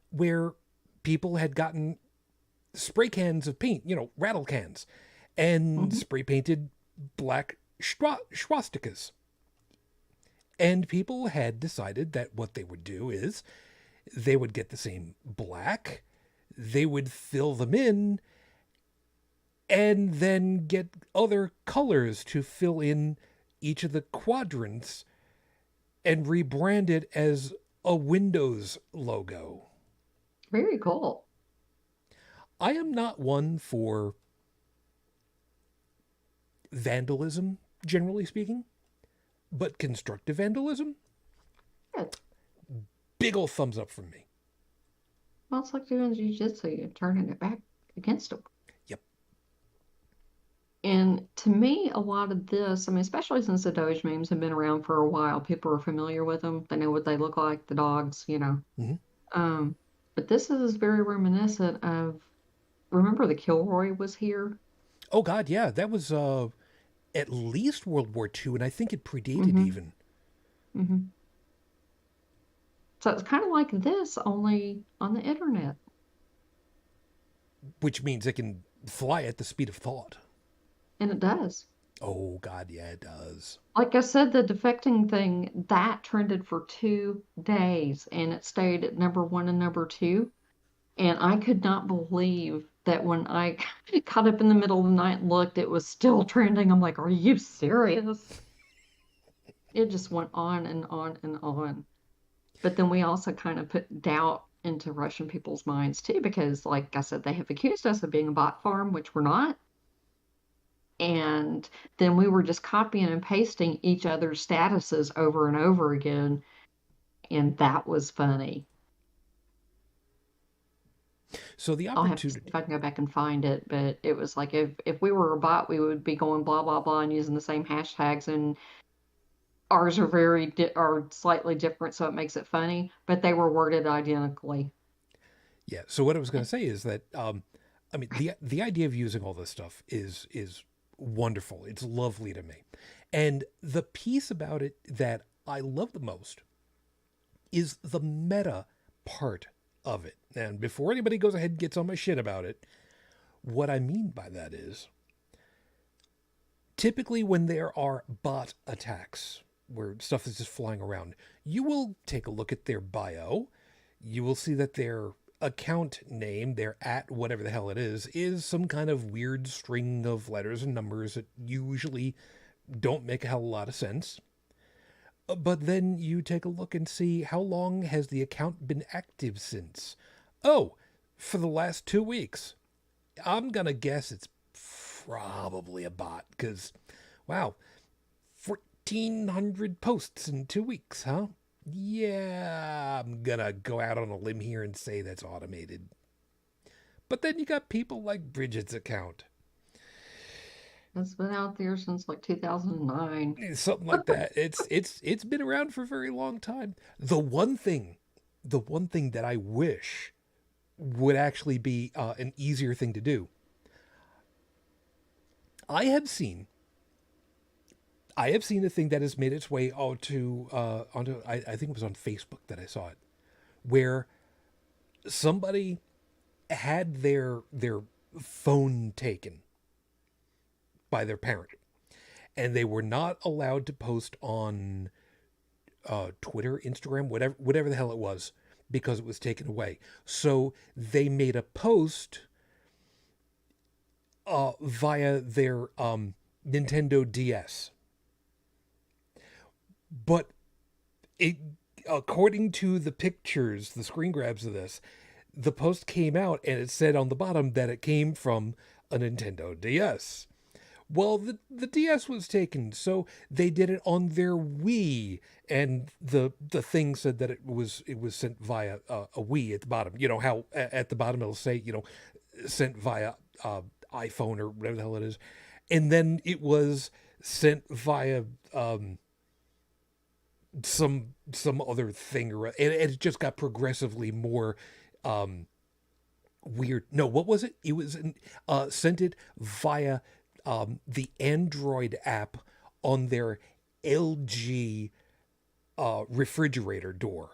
where people had gotten spray cans of paint, rattle cans, and spray painted black swastikas. And people had decided that what they would do is they would get the same black, they would fill them in, and then get other colors to fill in each of the quadrants and rebrand it as a Windows logo. Very cool. I am not one for vandalism, generally speaking, but constructive vandalism, Good. big ol' thumbs up from me. Well, it's like doing jiu-jitsu. You're turning it back against them. Yep. And to me, a lot of this, I mean, especially since the Doge memes have been around for a while, people are familiar with them. They know what they look like, the dogs, But this is very reminiscent of, remember the Kilroy was here? Oh, God, yeah. That was at least World War II, and I think it predated even. Mm-hmm. So it's kind of like this, only on the internet. Which means it can fly at the speed of thought. And it does. Oh, God, yeah, it does. Like I said, the defecting thing, that trended for 2 days, and it stayed at #1 and #2. And I could not believe that when I caught up in the middle of the night and looked, it was still trending. I'm like, are you serious? It just went on and on and on. But then we also kind of put doubt into Russian people's minds too, because like I said, they have accused us of being a bot farm, which we're not. And then we were just copying and pasting each other's statuses over and over again. And that was funny. So the I'll have to see opportunity. if I can go back and find it, but it was like if we were a bot, we would be going blah blah blah and using the same hashtags, and ours are are slightly different, so it makes it funny, but they were worded identically. Yeah. So what I was going to say is that, I mean, the idea of using all this stuff is wonderful. It's lovely to me, and the piece about it that I love the most is the meta part of it. And before anybody goes ahead and gets on my shit about it, what I mean by that is, typically when there are bot attacks where stuff is just flying around, you will take a look at their bio. You will see that their account name, their @ whatever the hell it is some kind of weird string of letters and numbers that usually don't make a hell of a lot of sense. But then you take a look and see how long has the account been active since. Oh, for the last 2 weeks. I'm going to guess it's probably a bot because, wow, 1,400 posts in 2 weeks, huh? Yeah, I'm going to go out on a limb here and say that's automated. But then you got people like Bridget's account. It's been out there since like 2009. Something like that. It's been around for a very long time. The one thing that I wish would actually be an easier thing to do. I have seen a thing that has made its way onto I think it was on Facebook that I saw it, where somebody had their phone taken by their parent, and they were not allowed to post on Twitter, Instagram, whatever the hell it was, because it was taken away. So they made a post via their Nintendo DS. But it, according to the pictures, the screen grabs of this, the post came out and it said on the bottom that it came from a Nintendo DS. Well, the DS was taken, so they did it on their Wii, and the thing said that it was sent via a Wii at the bottom. You know how at the bottom it'll say, you know, sent via iPhone or whatever the hell it is, and then it was sent via some other thing, and it just got progressively more weird. No, what was it? It was sent it via the Android app on their LG refrigerator door,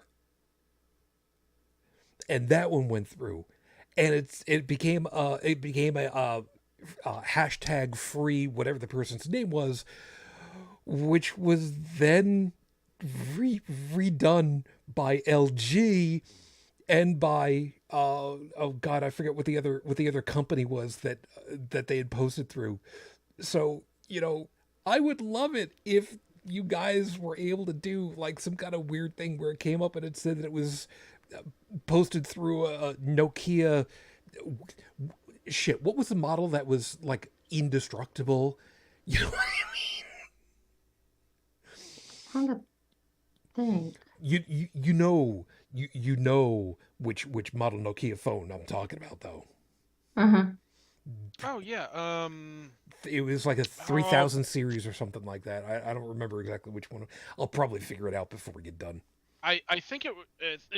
and that one went through, and it became a hashtag free whatever the person's name was, which was then redone by LG and by oh god, I forget what the other company was that they had posted through. So, you know, I would love it if you guys were able to do like some kind of weird thing where it came up and it said that it was posted through a Nokia. Shit, what was the model that was like indestructible? You know what I Trying to think. mean? You know which model Nokia phone I'm talking about, though. Uh-huh. Oh yeah. It was like a 3000 series or something like that. I don't remember exactly which one. I'll probably figure it out before we get done. I think it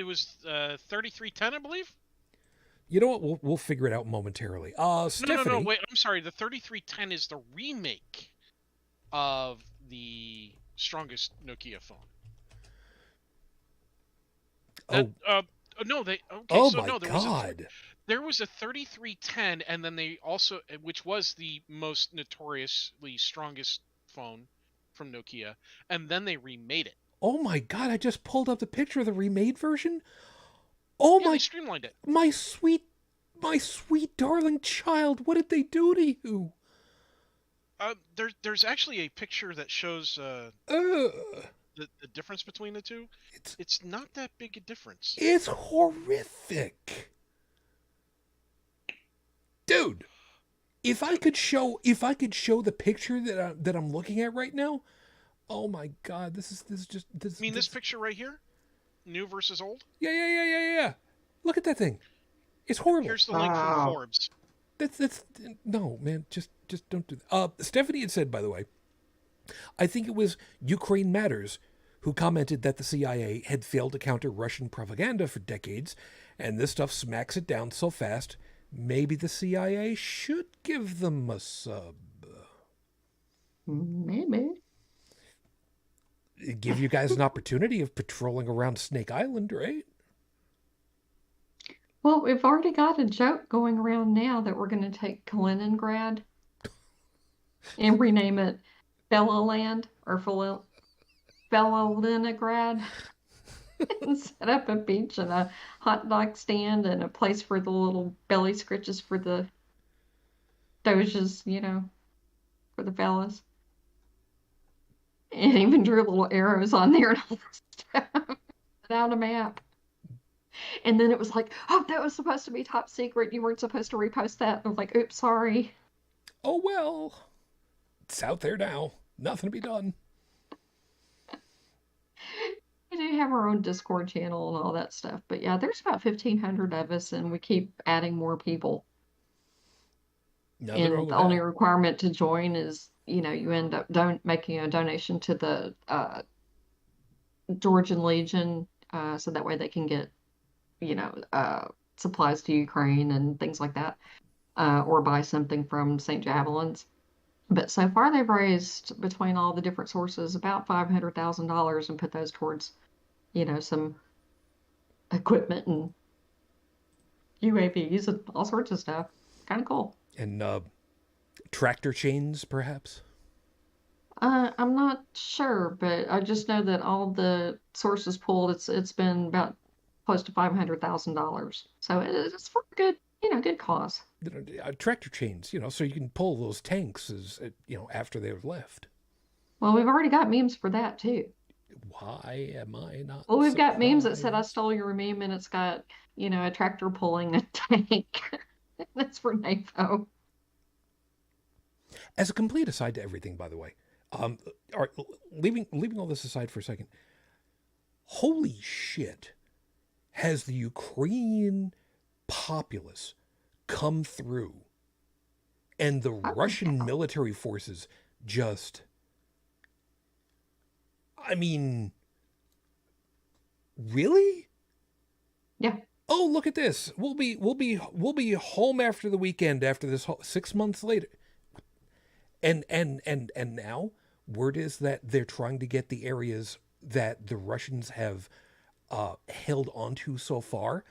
was 3310, I believe. You know what? We'll figure it out momentarily. Stephanie. No. Wait, I'm sorry. The 3310 is the remake of the strongest Nokia phone. No, they. Okay, Oh so my no, god. There was a 3310, and then they also, which was the most notoriously strongest phone from Nokia, and then they remade it. Oh my god! I just pulled up the picture of the remade version. Oh Yeah, my! they streamlined it. My sweet darling child. What did they do to you? There's actually a picture that shows the difference between the two. It's not that big a difference. It's horrific. Dude, if I could show the picture that I'm looking at right now, oh my god, this is just this. I mean, this picture right here, new versus old. Yeah. Look at that thing. It's horrible. Here's the link from Forbes. That's no, man. Just don't do that. Stephanie had said, by the way, I think it was Ukraine Matters who commented that the CIA had failed to counter Russian propaganda for decades, and this stuff smacks it down so fast. Maybe the CIA should give them a sub. Maybe. Give you guys an opportunity of patrolling around Snake Island, right? Well, we've already got a joke going around now that we're going to take Kaliningrad and rename it Bellaland or Bellalinegrad and set up a beach and a hot dog stand and a place for the little belly scritches for the Doges, you know, for the fellas. And even drew little arrows on there and all that stuff. Without a map. And then it was like, oh, that was supposed to be top secret. You weren't supposed to repost that. I was like, oops, sorry. Oh, well. It's out there now. Nothing to be done. We do have our own Discord channel and all that stuff. But yeah, there's about 1,500 of us, and we keep adding more people. Nothing And wrong with the only that. requirement to join is, you know, you end up making a donation to the Georgian Legion, so that way they can get, you know, supplies to Ukraine and things like that, or buy something from St. Javelin's. But so far they've raised, between all the different sources, about $500,000 and put those towards, you know, some equipment and UAVs and all sorts of stuff. Kind of cool. And tractor chains, perhaps? I'm not sure, but I just know that all the sources pulled, it's been about close to $500,000. So it's for a good, you know, good cause. Tractor chains, you know, so you can pull those tanks, as you know, after they've left. Well, we've already got memes for that too. Why am I not Well, we've got memes that said I surprised? stole your meme, and it's got, a tractor pulling a tank. That's for NAFO. As a complete aside to everything, by the way, all right, leaving all this aside for a second, holy shit, has the Ukrainian populace come through and the Oh, Russian yeah. military forces just, I mean, really? Yeah. Oh, look at this. We'll be home after the weekend after this 6 months later. And now word is that they're trying to get the areas that the Russians have held onto so far,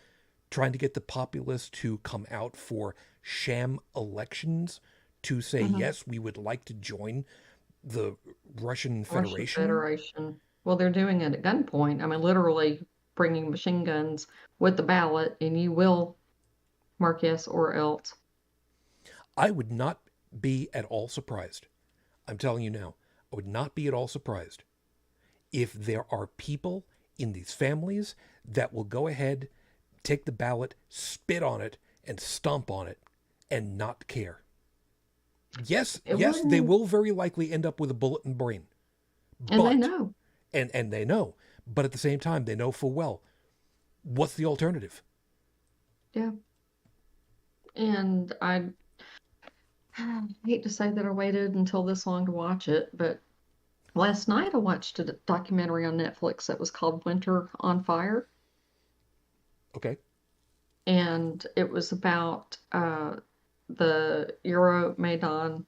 trying to get the populace to come out for sham elections to say, hmm yes, we would like to join the Russian Russian Federation. Federation. Well, they're doing it at gunpoint. I mean, literally bringing machine guns with the ballot, and you will mark yes or else. I would not be at all surprised. I'm telling you now, I would not be at all surprised if there are people in these families that will go ahead, take the ballot, spit on it, and stomp on it and not care. Yes, It yes, they wouldn't, will very likely end up with a bullet in the brain. and they But, know. and they know, but at the same time, they know full well, what's the alternative? Yeah. And I hate to say that I waited until this long to watch it, but last night I watched a documentary on Netflix that was called Winter on Fire. Okay. And it was about the Euromaidan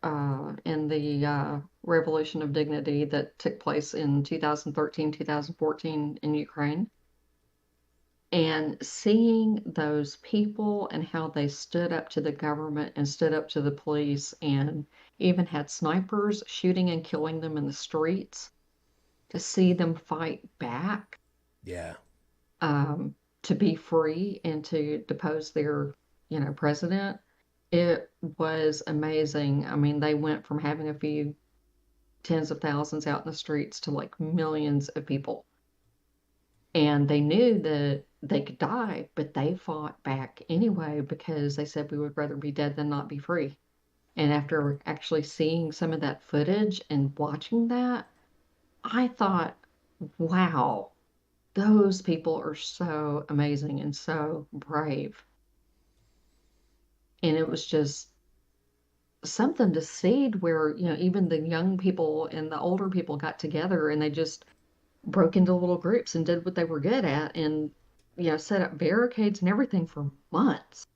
and the Revolution of Dignity that took place in 2013, 2014 in Ukraine. And seeing those people and how they stood up to the government and stood up to the police and even had snipers shooting and killing them in the streets, to see them fight back Yeah. to be free and to depose their, president, it was amazing. I mean, they went from having a few tens of thousands out in the streets to like millions of people. And they knew that they could die, but they fought back anyway because they said we would rather be dead than not be free. And after actually seeing some of that footage and watching that, I thought, wow, those people are so amazing and so brave. And it was just something to see where, even the young people and the older people got together and they just broke into little groups and did what they were good at and, set up barricades and everything for months.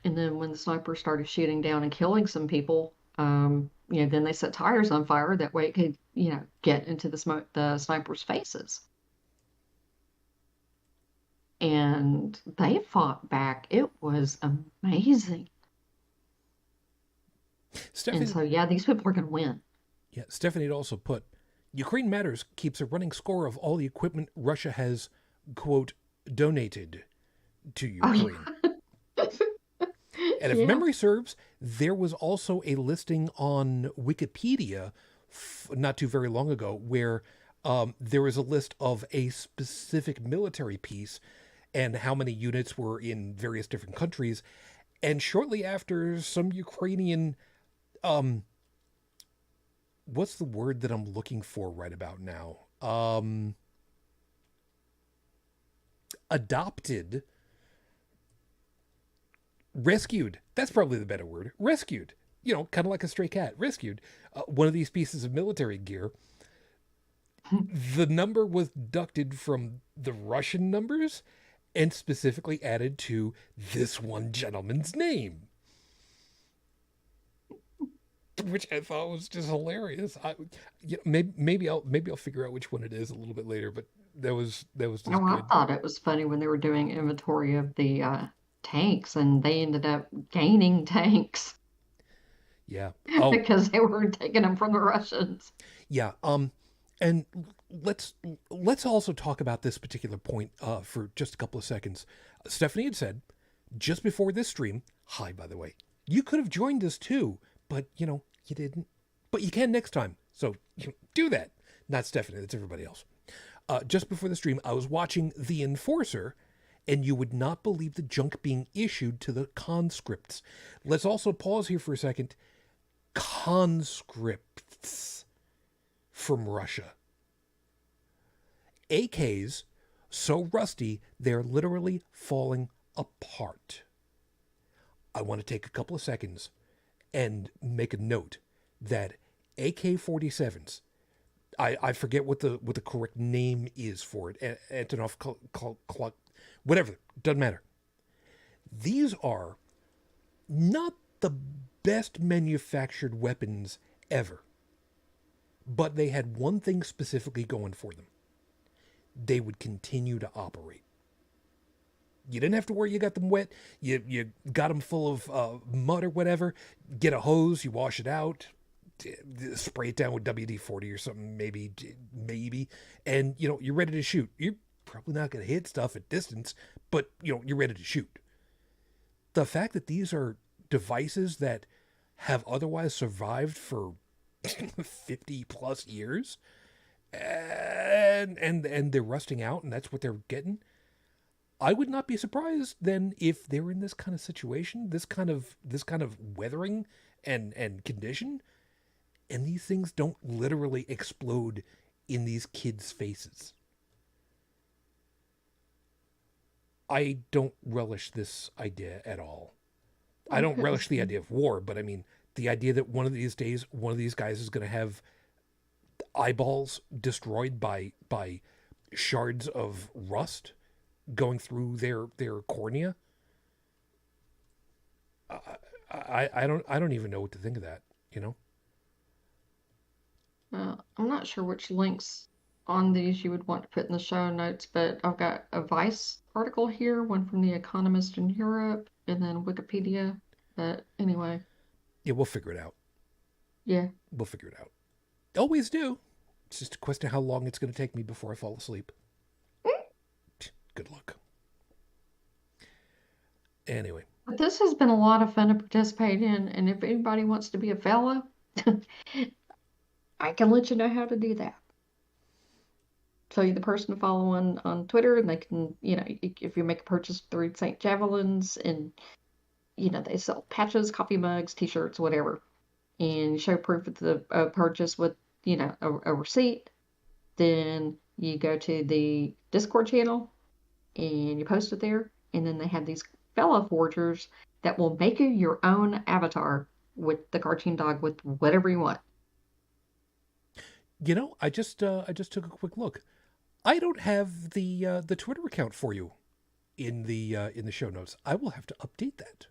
And then when the snipers started shooting down and killing some people, then they set tires on fire. That way it could, get into the snipers' faces. And they fought back. It was amazing. And Stephanie, so, yeah, these people are going to win. yeah, Stephanie had also put, Ukraine Matters keeps a running score of all the equipment Russia has, quote, donated to Oh, Ukraine. yeah. And if Yeah. memory serves, there was also a listing on Wikipedia not too very long ago where there was a list of a specific military piece and how many units were in various different countries. And shortly after, some Ukrainian, what's the word that I'm looking for right about now? Adopted, rescued. That's probably the better word. Rescued. Kind of like a stray cat. Rescued one of these pieces of military gear. The number was deducted from the Russian numbers and specifically added to this one gentleman's name, which I thought was just hilarious. Maybe I'll figure out which one it is a little bit later, but that was just Oh, I good. thought it was funny when they were doing inventory of the tanks and they ended up gaining tanks Yeah. Oh, because they were taking them from the Russians. yeah. And let's also talk about this particular point for just a couple of seconds. Stephanie had said just before this stream, hi, by the way, you could have joined us too, but you didn't. But you can next time. So do that. Not Stephanie, that's everybody else. Just before the stream, I was watching The Enforcer, and you would not believe the junk being issued to the conscripts. Let's also pause here for a second. Conscripts from Russia. AKs so rusty, they're literally falling apart. I want to take a couple of seconds and make a note that AK-47s, I forget what the correct name is for it. Antonov, whatever, doesn't matter. These are not the best manufactured weapons ever, but they had one thing specifically going for them. They would continue to operate. You didn't have to worry you got them wet. You got them full of mud or whatever. Get a hose, you wash it out, spray it down with WD-40 or something, maybe, and you're ready to shoot. You're probably not going to hit stuff at distance, but you're ready to shoot. The fact that these are devices that have otherwise survived for 50 plus years, and they're rusting out, and that's what they're getting. I would not be surprised then if they were in this kind of situation, this kind of weathering and condition, and these things don't literally explode in these kids' faces. I don't relish this idea at all. I don't relish the idea of war, but I mean, the idea that one of these days, one of these guys is going to have eyeballs destroyed by shards of rust going through their cornea. I don't even know what to think of that, I'm not sure which links on these you would want to put in the show notes, but I've got a Vice article here, one from The Economist in Europe, and then Wikipedia. But anyway. Yeah, we'll figure it out. Yeah. We'll figure it out. Always do. It's just a question of how long it's going to take me before I fall asleep. Good luck. Anyway. But this has been a lot of fun to participate in, and if anybody wants to be a fella, I can let you know how to do that. Tell you the person to follow on Twitter, and they can, if you make a purchase through St. Javelins, and, they sell patches, coffee mugs, t-shirts, whatever, and you show proof of the purchase with, a receipt, then you go to the Discord channel, and you post it there, and then they have these fella forgers that will make you your own avatar with the cartoon dog with whatever you want. I just took a quick look. I don't have the Twitter account for you in the show notes. I will have to update that.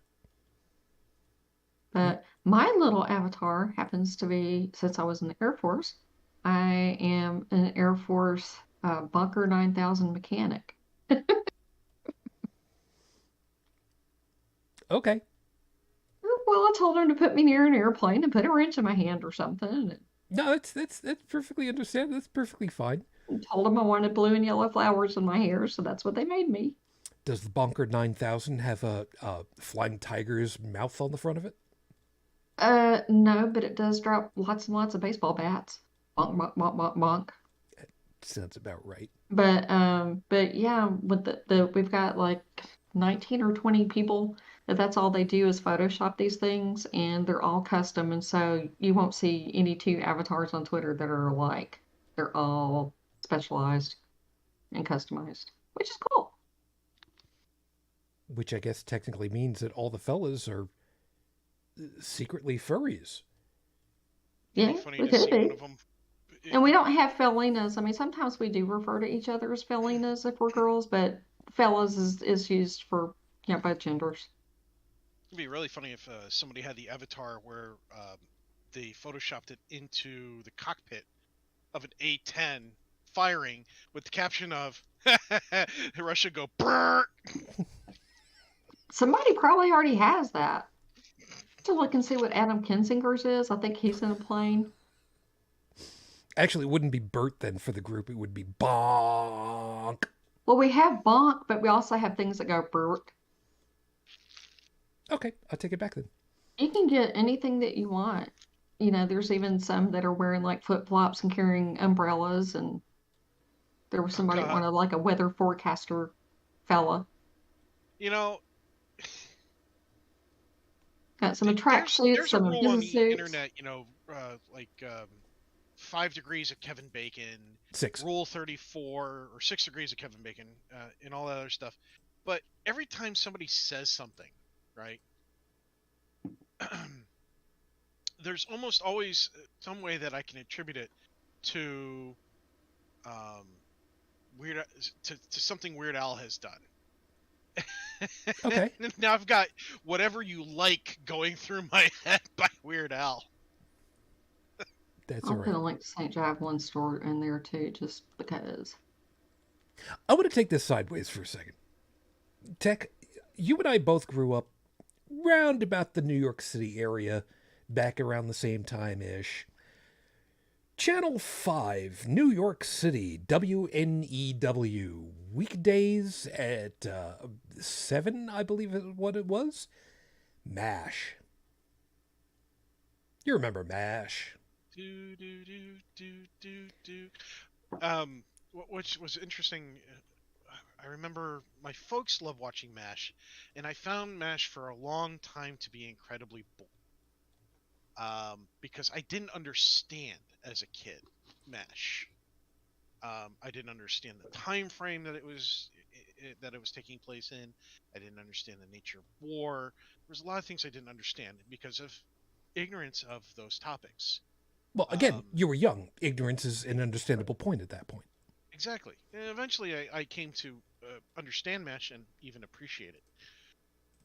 But my little avatar happens to be, since I was in the Air Force, I am an Air Force Bunker 9000 mechanic. Okay. Well, I told him to put me near an airplane and put a wrench in my hand or something. No, that's perfectly understandable. That's perfectly fine. I told him I wanted blue and yellow flowers in my hair, so that's what they made me. Does the Bunker 9000 have a flying tiger's mouth on the front of it? No, but it does drop lots and lots of baseball bats. Bonk, bonk, bonk, bonk, bonk. That sounds about right. But yeah, with the we've got like 19 or 20 people that's all they do is Photoshop these things, and they're all custom, and so you won't see any two avatars on Twitter that are alike. They're all specialized and customized, which is cool. Which I guess technically means that all the fellas are secretly furries. Yeah, we could be. And we don't have fellinas. I mean, sometimes we do refer to each other as fellinas if we're girls, but fellas is used for both genders. It'd be really funny if somebody had the avatar where they photoshopped it into the cockpit of an A-10 firing with the caption of Russia go brrr. Somebody probably already has that. To look and see what Adam Kinzinger's is. I think he's in a plane. Actually, it wouldn't be Bert then for the group. It would be Bonk. Well, we have Bonk, but we also have things that go Bert. Okay, I'll take it back then. You can get anything that you want. there's even some that are wearing like flip flops and carrying umbrellas, and there was Oh somebody, God. one of like a weather forecaster fella, You know, got some track suits, there's a some rule on business the suits. internet, 5 degrees of Kevin Bacon, 6. Rule 34, or 6 degrees of Kevin Bacon, and all that other stuff. But every time somebody says something, right, there's almost always some way that I can attribute it to um, weird to something Weird Al has done. Okay. Now I've got whatever you like going through my head by Weird Al. That's I'll all put right. a link to St. Javelin store in there too, just because. I want to take this sideways for a second. Tech, you and I both grew up round about the New York City area, back around the same time-ish. Channel 5, New York City, WNEW, weekdays at 7, I believe is what it was. MASH. You remember MASH. Do do do do do do. Which was interesting. I remember my folks love watching MASH, and I found MASH for a long time to be incredibly boring. Because I didn't understand as a kid MASH. I didn't understand the time frame that it was taking place in. I didn't understand the nature of war. There was a lot of things I didn't understand because of ignorance of those topics. Well, again, you were young. Ignorance is an understandable point at that point. Exactly. And eventually I came to understand MASH and even appreciate it.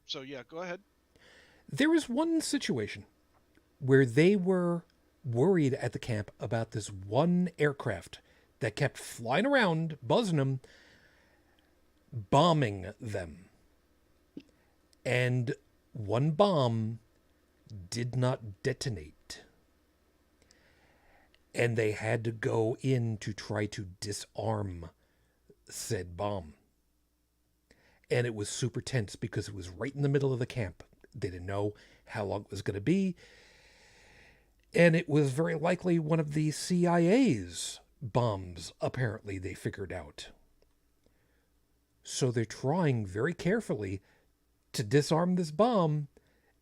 So yeah, go ahead. There was one situation where they were worried at the camp about this one aircraft that kept flying around, buzzing them, bombing them. And one bomb did not detonate. And they had to go in to try to disarm said bomb. And it was super tense because it was right in the middle of the camp. They didn't know how long it was going to be. And it was very likely one of the CIA's bombs, apparently, they figured out. So they're trying very carefully to disarm this bomb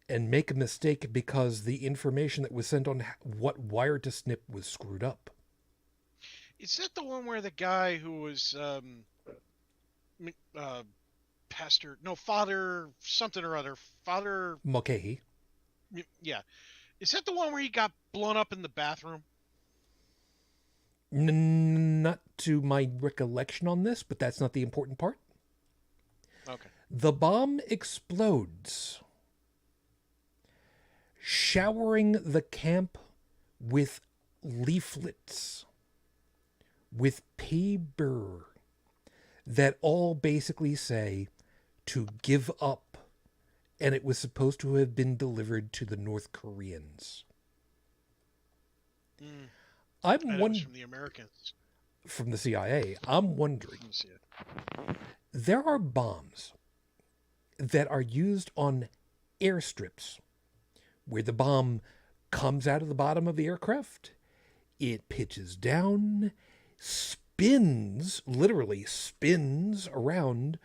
and make a mistake because the information that was sent on what wire to snip was screwed up. Is that the one where the guy who was pastor, no, father something or other, father, Mulcahy. yeah. Is that the one where he got blown up in the bathroom? Not to my recollection on this, but that's not the important part. Okay. The bomb explodes, showering the camp with leaflets, with paper that all basically say to give up. And it was supposed to have been delivered to the North Koreans. I know it's from the Americans. From the CIA. I'm wondering. There are bombs that are used on airstrips where the bomb comes out of the bottom of the aircraft, it pitches down, spins, literally spins around,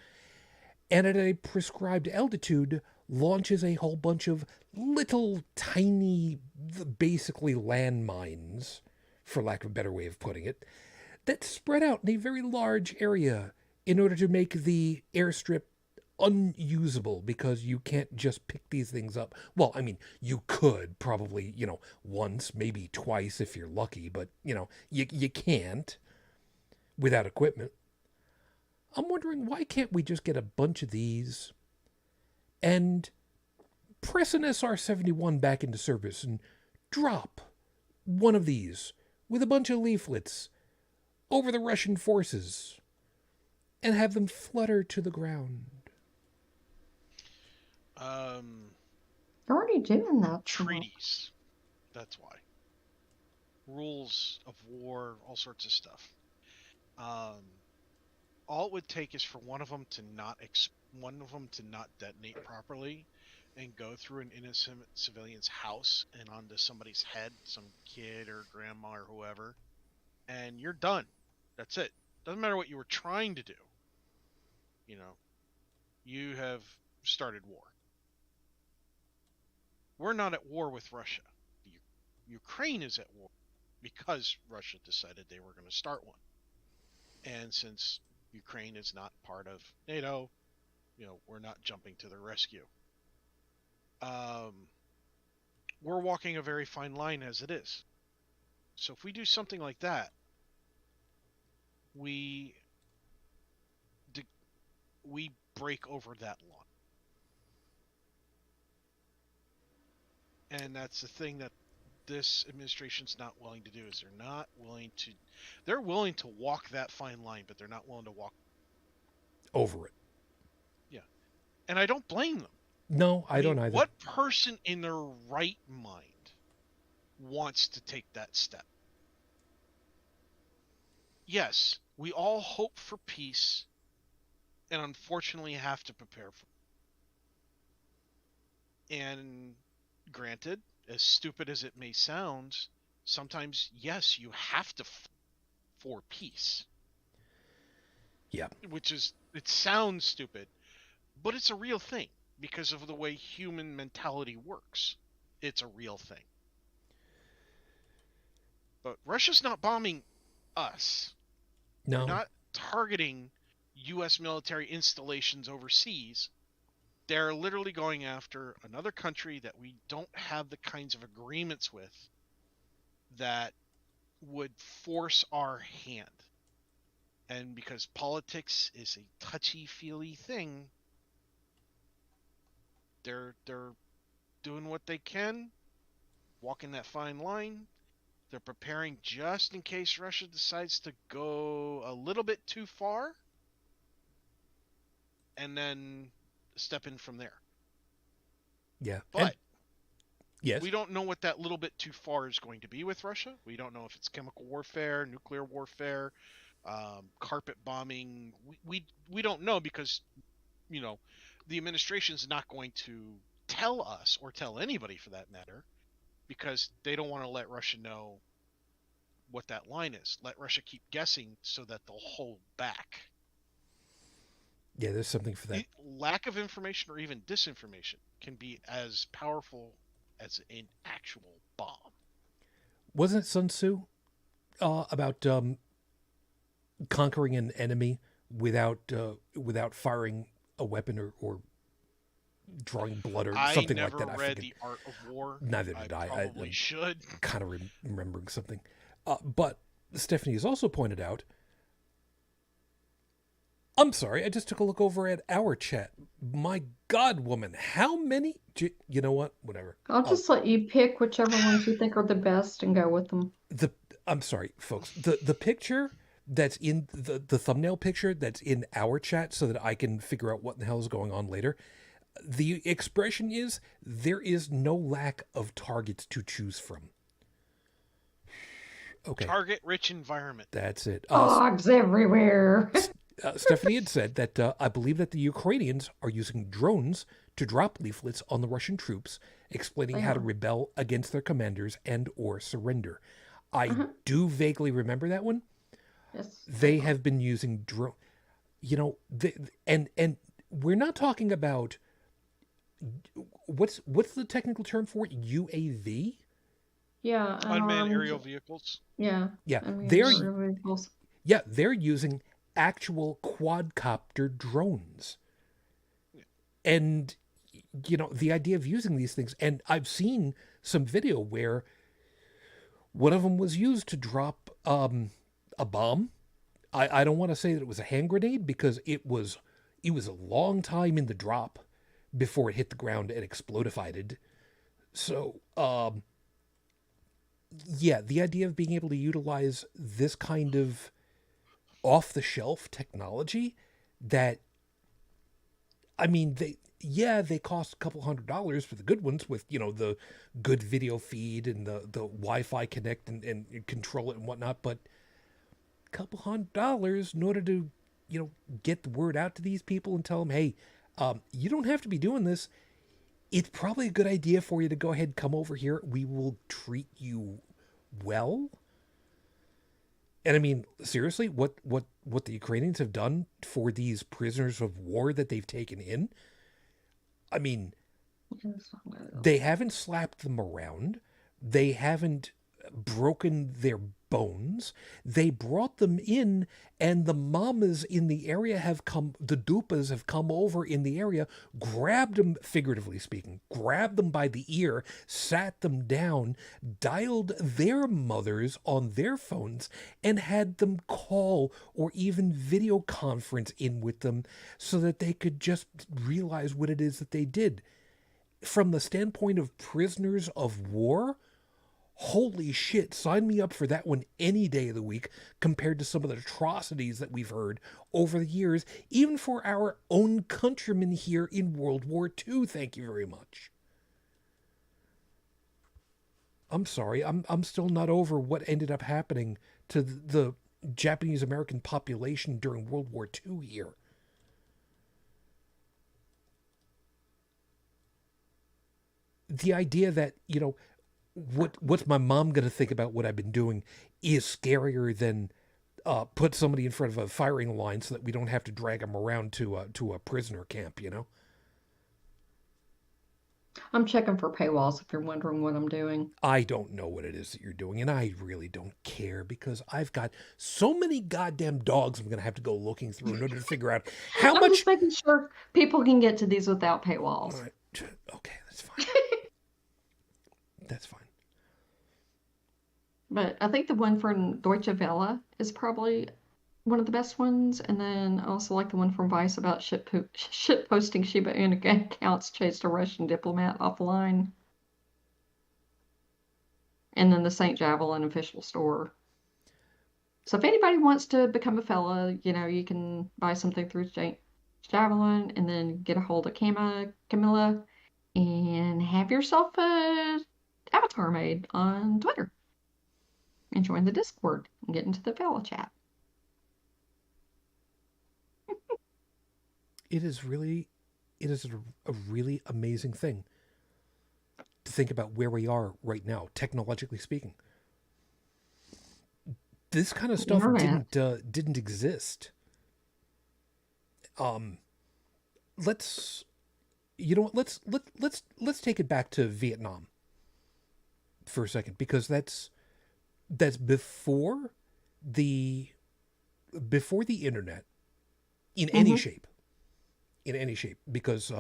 and at a prescribed altitude launches a whole bunch of little tiny, basically landmines, for lack of a better way of putting it, that spread out in a very large area in order to make the airstrip unusable, because you can't just pick these things up. Well, I mean, you could probably, once, maybe twice if you're lucky, but, you can't without equipment. I'm wondering, why can't we just get a bunch of these and press an SR-71 back into service and drop one of these with a bunch of leaflets over the Russian forces and have them flutter to the ground? They're already doing that. Treaties. That's why. Rules of war, all sorts of stuff. All it would take is for one of them to not detonate properly, and go through an innocent civilian's house and onto somebody's head, some kid or grandma or whoever, and you're done. That's it. Doesn't matter what you were trying to do. You know, you have started war. We're not at war with Russia. Ukraine is at war because Russia decided they were going to start one. And since Ukraine is not part of NATO, we're not jumping to their rescue. We're walking a very fine line as it is. So if we do something like that, we break over that line. And that's the thing that this administration's not willing to do, is they're willing to walk that fine line, but they're not willing to walk over it. Yeah. And I don't blame them. No, I don't either. What person in their right mind wants to take that step? Yes, we all hope for peace and unfortunately have to prepare for it. And granted, as stupid as it may sound, sometimes, yes, you have to for peace. Yeah. It sounds stupid, but it's a real thing because of the way human mentality works. It's a real thing. But Russia's not bombing us. No. They're not targeting U.S. military installations overseas. They're literally going after another country that we don't have the kinds of agreements with that would force our hand. And because politics is a touchy-feely thing, they're doing what they can, walking that fine line. They're preparing just in case Russia decides to go a little bit too far, and then step in from there. Yeah. But yes, we don't know what that little bit too far is going to be with Russia. We don't know if it's chemical warfare, nuclear warfare, carpet bombing. We don't know because, the administration's not going to tell us, or tell anybody for that matter, because they don't want to let Russia know what that line is. Let Russia keep guessing so that they'll hold back. Yeah, there's something for that. Lack of information or even disinformation can be as powerful as an actual bomb. Wasn't it Sun Tzu about conquering an enemy without firing a weapon or drawing blood or something like that? I never read The Art of War. Neither did I. Probably should. Kind of remembering something. But Stephanie has also pointed out, I'm sorry, I just took a look over at our chat. My God, woman, how many? You know what? Whatever. I'll just let you pick whichever ones you think are the best and go with them. I'm sorry, folks. The picture that's in the thumbnail picture that's in our chat, so that I can figure out what the hell is going on later. The expression is, there is no lack of targets to choose from. Okay. Target-rich environment. That's it. Dogs everywhere. Stephanie had said that I believe that the Ukrainians are using drones to drop leaflets on the Russian troops, explaining how to rebel against their commanders and or surrender. I do vaguely remember that one. Yes. They have been using drone. And we're not talking about what's the technical term for it? UAV? Yeah. Unmanned aerial vehicles. Yeah. Yeah. They're using actual quadcopter drones. Yeah. And the idea of using these things, and I've seen some video where one of them was used to drop a bomb. I don't want to say that it was a hand grenade, because it was a long time in the drop before it hit the ground and explodified. So the idea of being able to utilize this kind of off-the-shelf technology that, they cost a couple $100 for the good ones with, the good video feed and the Wi-Fi connect and control it and whatnot, but a couple $100 in order to, get the word out to these people and tell them, hey, you don't have to be doing this. it's probably a good idea for you to go ahead and come over here. We will treat you well. And I mean, seriously, what the Ukrainians have done for these prisoners of war that they've taken in, I mean, they haven't slapped them around. They haven't broken their bones. They brought them in, and the mamas in the area have come, the dupas have come over in the area, grabbed them, figuratively speaking, grabbed them by the ear, sat them down, dialed their mothers on their phones, and had them call or even video conference in with them so that they could just realize what it is that they did. From the standpoint of prisoners of war, holy shit, sign me up for that one any day of the week compared to some of the atrocities that we've heard over the years, even for our own countrymen here in World War II. Thank you very much. I'm sorry, I'm still not over what ended up happening to the Japanese American population during World War II here. The idea that, you know, what's my mom going to think about what I've been doing is scarier than put somebody in front of a firing line so that we don't have to drag them around to a prisoner camp, you know? I'm checking for paywalls if you're wondering what I'm doing. I don't know what it is that you're doing, and I really don't care because I've got so many goddamn dogs I'm going to have to go looking through in order to figure out how I'm much... just making sure people can get to these without paywalls. All right. Okay, that's fine. That's fine. But I think the one from Deutsche Welle is probably one of the best ones. And then I also like the one from Vice about shitposting Shiba-inu accounts chased a Russian diplomat offline. And then the St. Javelin official store. So if anybody wants to become a fella, you know, you can buy something through St. Javelin and then get a hold of Camilla and have yourself a avatar made on Twitter. And join the Discord and get into the fella chat. It is a really amazing thing to think about where we are right now, technologically speaking. This kind of stuff didn't exist. Let's take it back to Vietnam for a second, because that's before the internet in any shape, because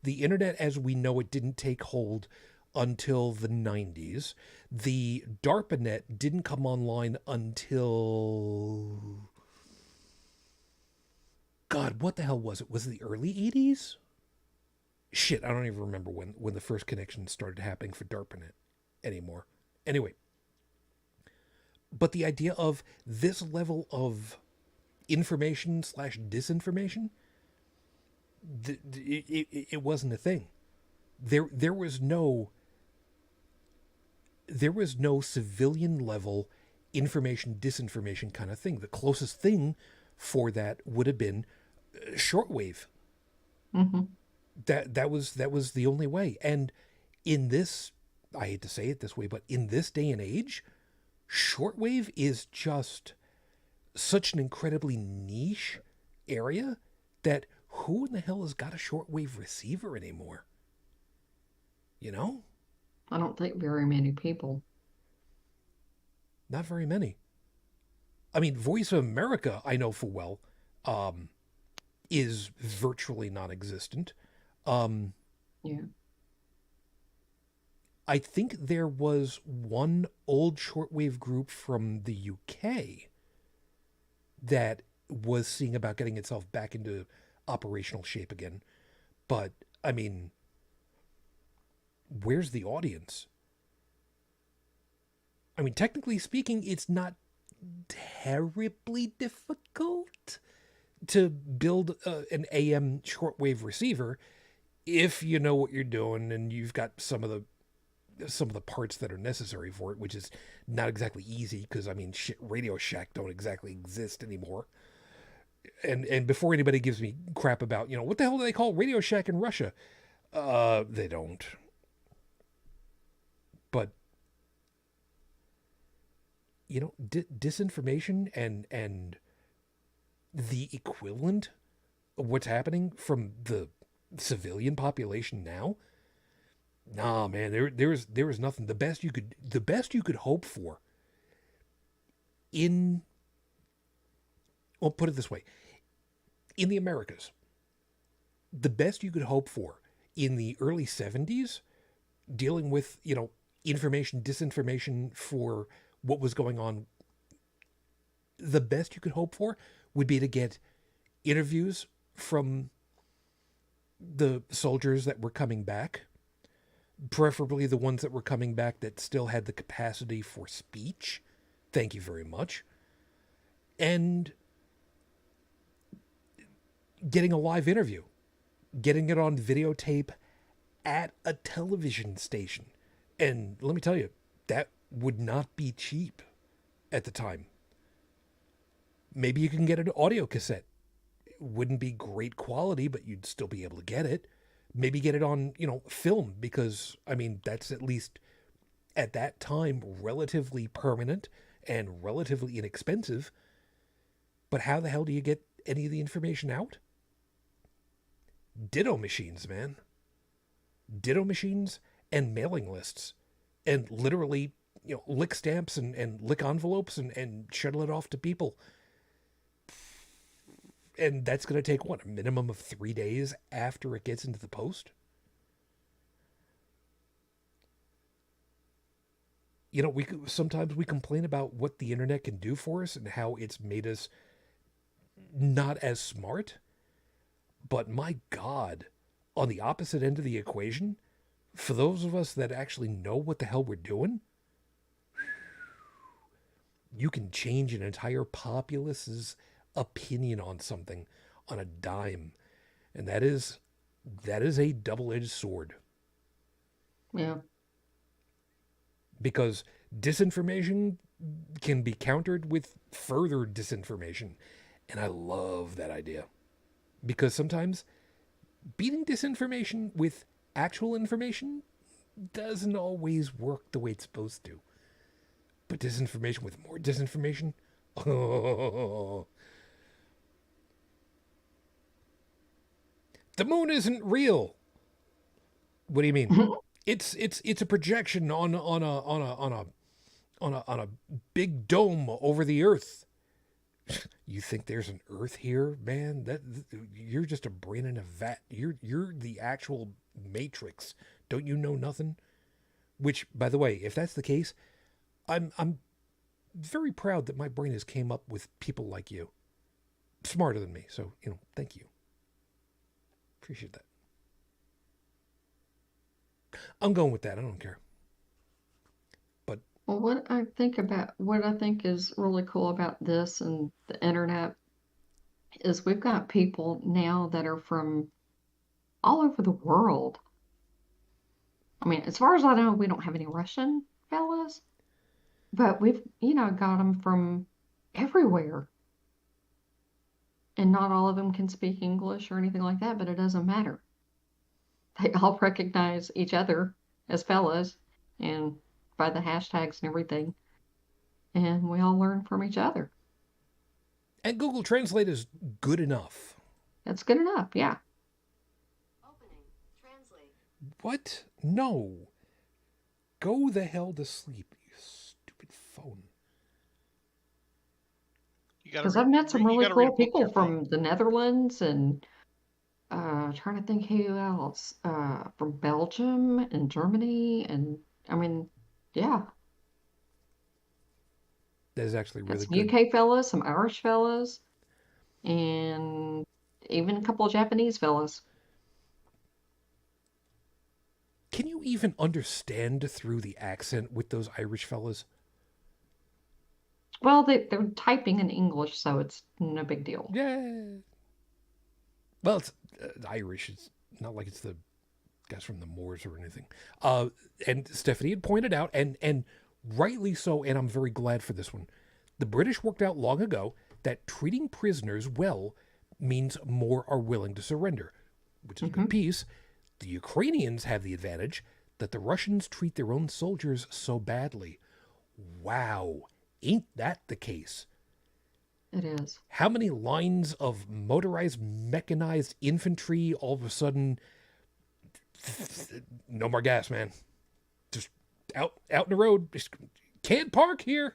the internet as we know it didn't take hold until the 90s. The DARPANET didn't come online until, God, what the hell was it? Was it the early 80s? Shit, I don't even remember when the first connection started happening for DARPANET anymore. Anyway, but the idea of this level of information / disinformation, it wasn't a thing. There was no civilian level information disinformation kind of thing. The closest thing for that would have been shortwave. Mm-hmm. That was the only way. And in this, I hate to say it this way, but in this day and age, shortwave is just such an incredibly niche area that who in the hell has got a shortwave receiver anymore? You know? I don't think very many people. Not very many. I mean, Voice of America, I know full well, is virtually non-existent. Yeah. I think there was one old shortwave group from the UK that was seeing about getting itself back into operational shape again. But, I mean, where's the audience? I mean, technically speaking, it's not terribly difficult to build an AM shortwave receiver if you know what you're doing and you've got some of the parts that are necessary for it, which is not exactly easy because, I mean, shit, Radio Shack don't exactly exist anymore. And before anybody gives me crap about, you know, what the hell do they call Radio Shack in Russia? They don't. But you know, disinformation and the equivalent of what's happening from the civilian population now. Nah, man, there is nothing. The best you could hope for in, well, put it this way, in the Americas, the best you could hope for in the early 70s, dealing with, you know, information, disinformation for what was going on, the best you could hope for would be to get interviews from the soldiers that were coming back, preferably the ones that were coming back that still had the capacity for speech. Thank you very much. And getting a live interview, getting it on videotape at a television station. And let me tell you, that would not be cheap at the time. Maybe you can get an audio cassette. It wouldn't be great quality, but you'd still be able to get it. Maybe get it on, you know, film, because, I mean, that's at least at that time relatively permanent and relatively inexpensive. But how the hell do you get any of the information out? Ditto machines, man. Ditto machines and mailing lists. And literally, you know, lick stamps and lick envelopes and shuttle it off to people. And that's going to take, what, a minimum of 3 days after it gets into the post? You know, sometimes we complain about what the internet can do for us and how it's made us not as smart. But my God, on the opposite end of the equation, for those of us that actually know what the hell we're doing, you can change an entire populace's opinion on something on a dime. And that is a double-edged sword. Yeah. Because disinformation can be countered with further disinformation. And I love that idea. Because sometimes beating disinformation with actual information doesn't always work the way it's supposed to. But disinformation with more disinformation? Oh. The moon isn't real. What do you mean? It's a projection on a big dome over the earth. You think there's an Earth here, man? You're just a brain in a vat. You're the actual Matrix. Don't you know nothing? Which, by the way, if that's the case, I'm very proud that my brain has came up with people like you, smarter than me. So, you know, thank you. Appreciate that. I'm going with that. I don't care. Well, what I think is really cool about this and the internet is we've got people now that are from all over the world. I mean, as far as I know, we don't have any Russian fellas, but we've, got them from everywhere. And not all of them can speak English or anything like that, but it doesn't matter. They all recognize each other as fellas and by the hashtags and everything. And we all learn from each other. And Google Translate is good enough. That's good enough, yeah. Opening. Translate. What? No. Go the hell to sleep, you stupid phone. Because I've met some really cool people from the Netherlands and trying to think who else. From Belgium and Germany and, I mean, yeah. That is actually really Some good. UK fellas, some Irish fellas, and even a couple of Japanese fellas. Can you even understand through the accent with those Irish fellas? Well, they're typing in English, so it's no big deal. Yeah. Well, it's Irish. It's not like it's the guys from the Moors or anything. And Stephanie had pointed out, and rightly so, and I'm very glad for this one, the British worked out long ago that treating prisoners well means more are willing to surrender, which is a good piece. The Ukrainians have the advantage that the Russians treat their own soldiers so badly. Wow, ain't that the case? It is. How many lines of motorized, mechanized infantry all of a sudden, no more gas, man. Just out in the road. Just can't park here.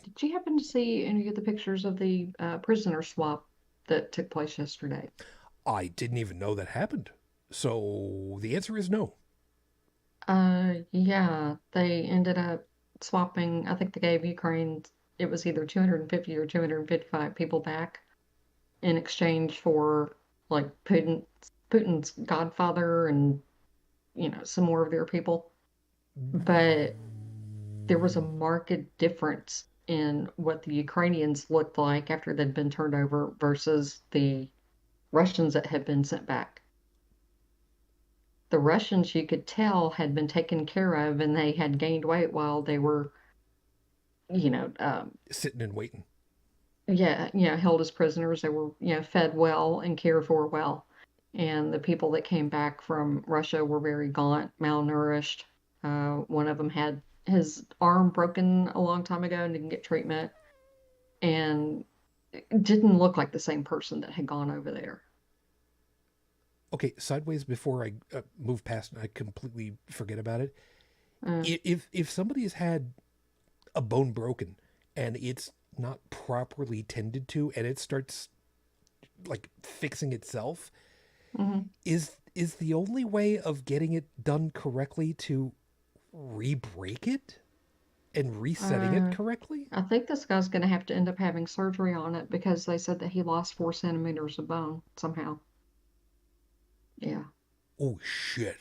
Did you happen to see any of the pictures of the prisoner swap that took place yesterday? I didn't even know that happened. So the answer is no. Yeah, they ended up swapping. I think they gave Ukraine, it was either 250 or 255 people back in exchange for like Putin's godfather and some more of their people. But there was a marked difference in what the Ukrainians looked like after they'd been turned over versus the Russians that had been sent back. The Russians, you could tell, had been taken care of and they had gained weight while they were, Sitting and waiting. held as prisoners. They were, fed well and cared for well. And the people that came back from Russia were very gaunt, malnourished. One of them had his arm broken a long time ago and didn't get treatment, and didn't look like the same person that had gone over there. Okay, sideways before I move past and I completely forget about it. If somebody has had a bone broken and it's not properly tended to and it starts like fixing itself, is the only way of getting it done correctly to re-break it and resetting it correctly? I think this guy's going to have to end up having surgery on it because they said that he lost 4 centimeters of bone somehow. Yeah. Oh, shit.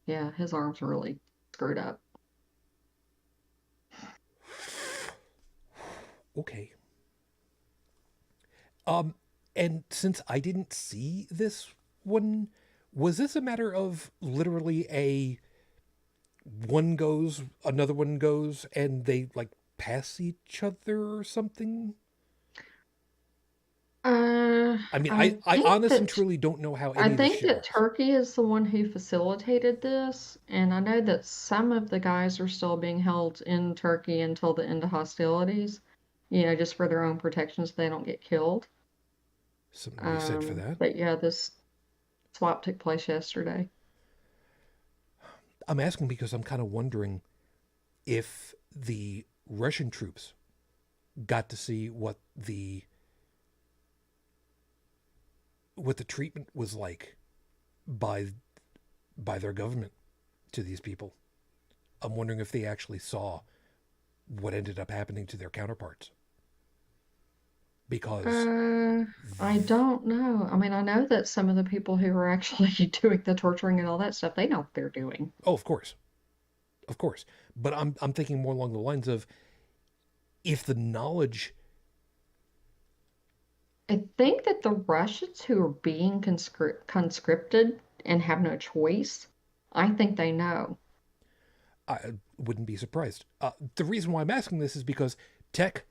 Yeah, his arm's really screwed up. Okay. And since I didn't see this one, was this a matter of literally a one goes, another one goes, and they like pass each other or something? I mean, I think honestly and that truly don't know how I any of this think shit that works. Turkey is the one who facilitated this, and I know that some of the guys are still being held in Turkey until the end of hostilities, just for their own protection so they don't get killed. Something to be said for that. But yeah, this swap took place yesterday. I'm asking because I'm kind of wondering if the Russian troops got to see what the treatment was like by their government to these people. I'm wondering if they actually saw what ended up happening to their counterparts. Because I don't know. I mean, I know that some of the people who are actually doing the torturing and all that stuff, they know what they're doing. oh, of course. But I'm thinking more along the lines of if the knowledge. I think that the Russians who are being conscripted and have no choice, I think they know. I wouldn't be surprised. The reason why I'm asking this is because tech,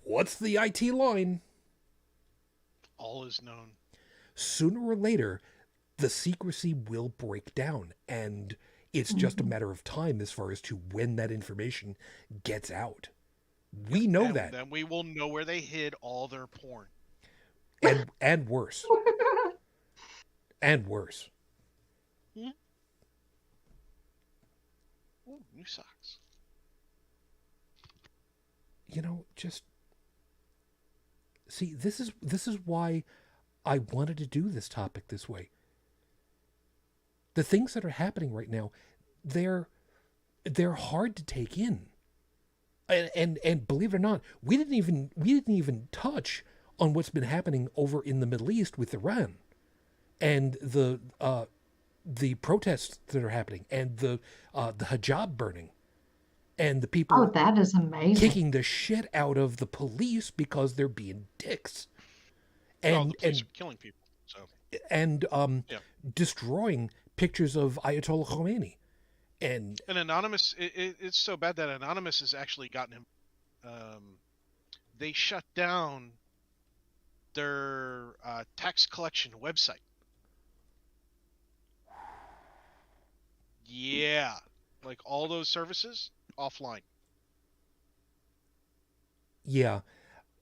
what's the IT line? All is known. Sooner or later, the secrecy will break down, and it's just a matter of time as far as to when that information gets out. We know that. Then we will know where they hid all their porn. And worse. And worse. Hmm? Ooh, new socks. Just see, this is why I wanted to do this topic this way. The things that are happening right now, they're hard to take in. And believe it or not, we didn't even touch on what's been happening over in the Middle East with Iran and the protests that are happening and the hijab burning and the people Oh, that is amazing. kicking the shit out of the police because they're being dicks The police are killing people. So and destroying pictures of Ayatollah Khomeini. And Anonymous, it's so bad that Anonymous has actually gotten him. They shut down their tax collection website Yeah, like all those services offline. Yeah.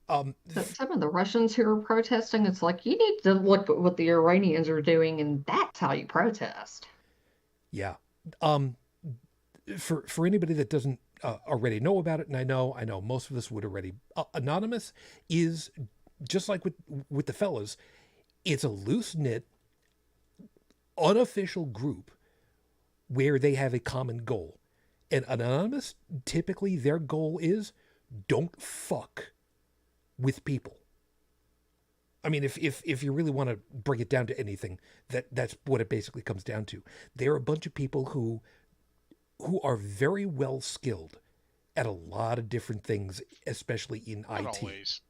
Some of the Russians who are protesting, it's like you need to look at what the Iranians are doing, and that's how you protest. Yeah. Um, for anybody that doesn't already know about it, and I know most of us would already. Anonymous is just like with the fellas. It's a loose knit, unofficial group where they have a common goal. And Anonymous, typically their goal is don't fuck with people. I mean, if you really want to bring it down to anything, that's what it basically comes down to. They're a bunch of people who are very well skilled at a lot of different things, especially in Not IT. always.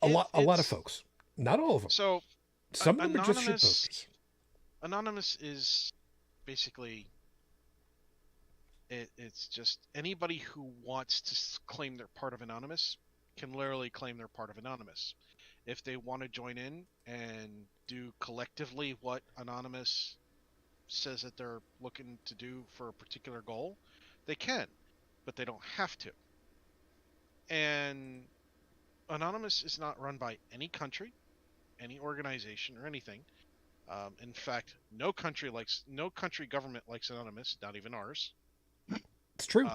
A lot of folks, not all of them. So Some of them are just Anonymous. shitposters. Anonymous is basically it's just anybody who wants to claim they're part of Anonymous can literally claim they're part of Anonymous. If they want to join in and do collectively what Anonymous says that they're looking to do for a particular goal, they can, but they don't have to. And Anonymous is not run by any country, any organization, or anything. In fact, no country government likes Anonymous, not even ours. It's true.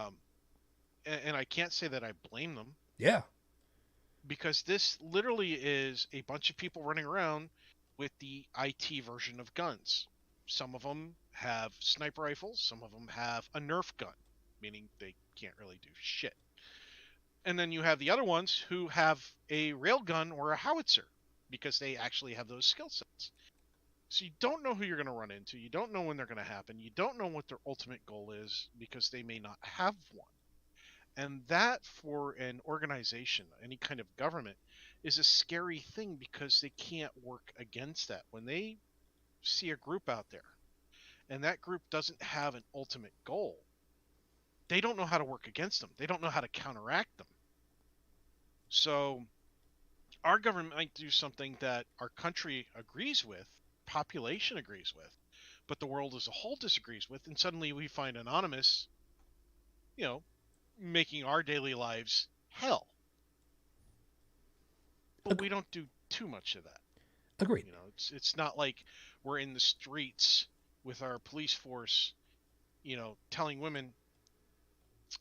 And I can't say that I blame them. Yeah. Because this literally is a bunch of people running around with the IT version of guns. Some of them have sniper rifles, some of them have a Nerf gun, meaning they can't really do shit. And then you have the other ones who have a railgun or a howitzer, because they actually have those skill sets. So you don't know who you're going to run into, you don't know when they're going to happen, you don't know what their ultimate goal is, because they may not have one. And that, for an organization, any kind of government, is a scary thing, because they can't work against that. When they see a group out there and that group doesn't have an ultimate goal, they don't know how to work against them. They don't know how to counteract them. So our government might do something that our country agrees with, population agrees with, but the world as a whole disagrees with, and suddenly we find Anonymous, making our daily lives hell. But we don't do too much of that. Agreed. It's not like we're in the streets with our police force, telling women,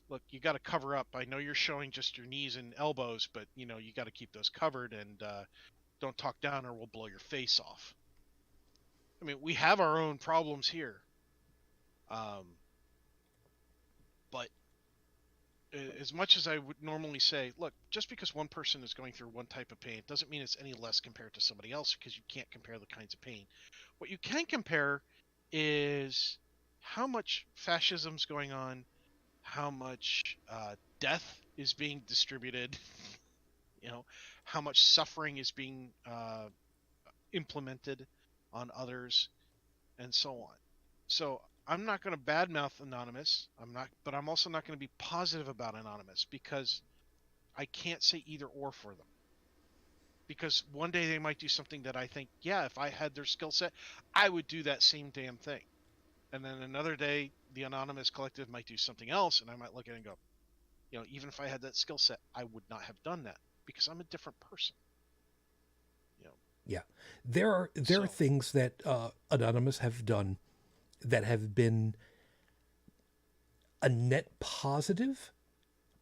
look, you got to cover up. I know you're showing just your knees and elbows, but you got to keep those covered, and don't talk down or we'll blow your face off. I mean, we have our own problems here. But as much as I would normally say, look, just because one person is going through one type of pain doesn't mean it's any less compared to somebody else, because you can't compare the kinds of pain. What you can compare is how much fascism's going on, how much death is being distributed, how much suffering is being implemented on others, and so on. So I'm not going to badmouth Anonymous. But I'm also not going to be positive about Anonymous, because I can't say either or for them. Because one day they might do something that I think, yeah, if I had their skill set, I would do that same damn thing. And then another day, the Anonymous Collective might do something else, and I might look at it and go, even if I had that skill set, I would not have done that, because I'm a different person. Yeah, there are things that Anonymous have done that have been a net positive,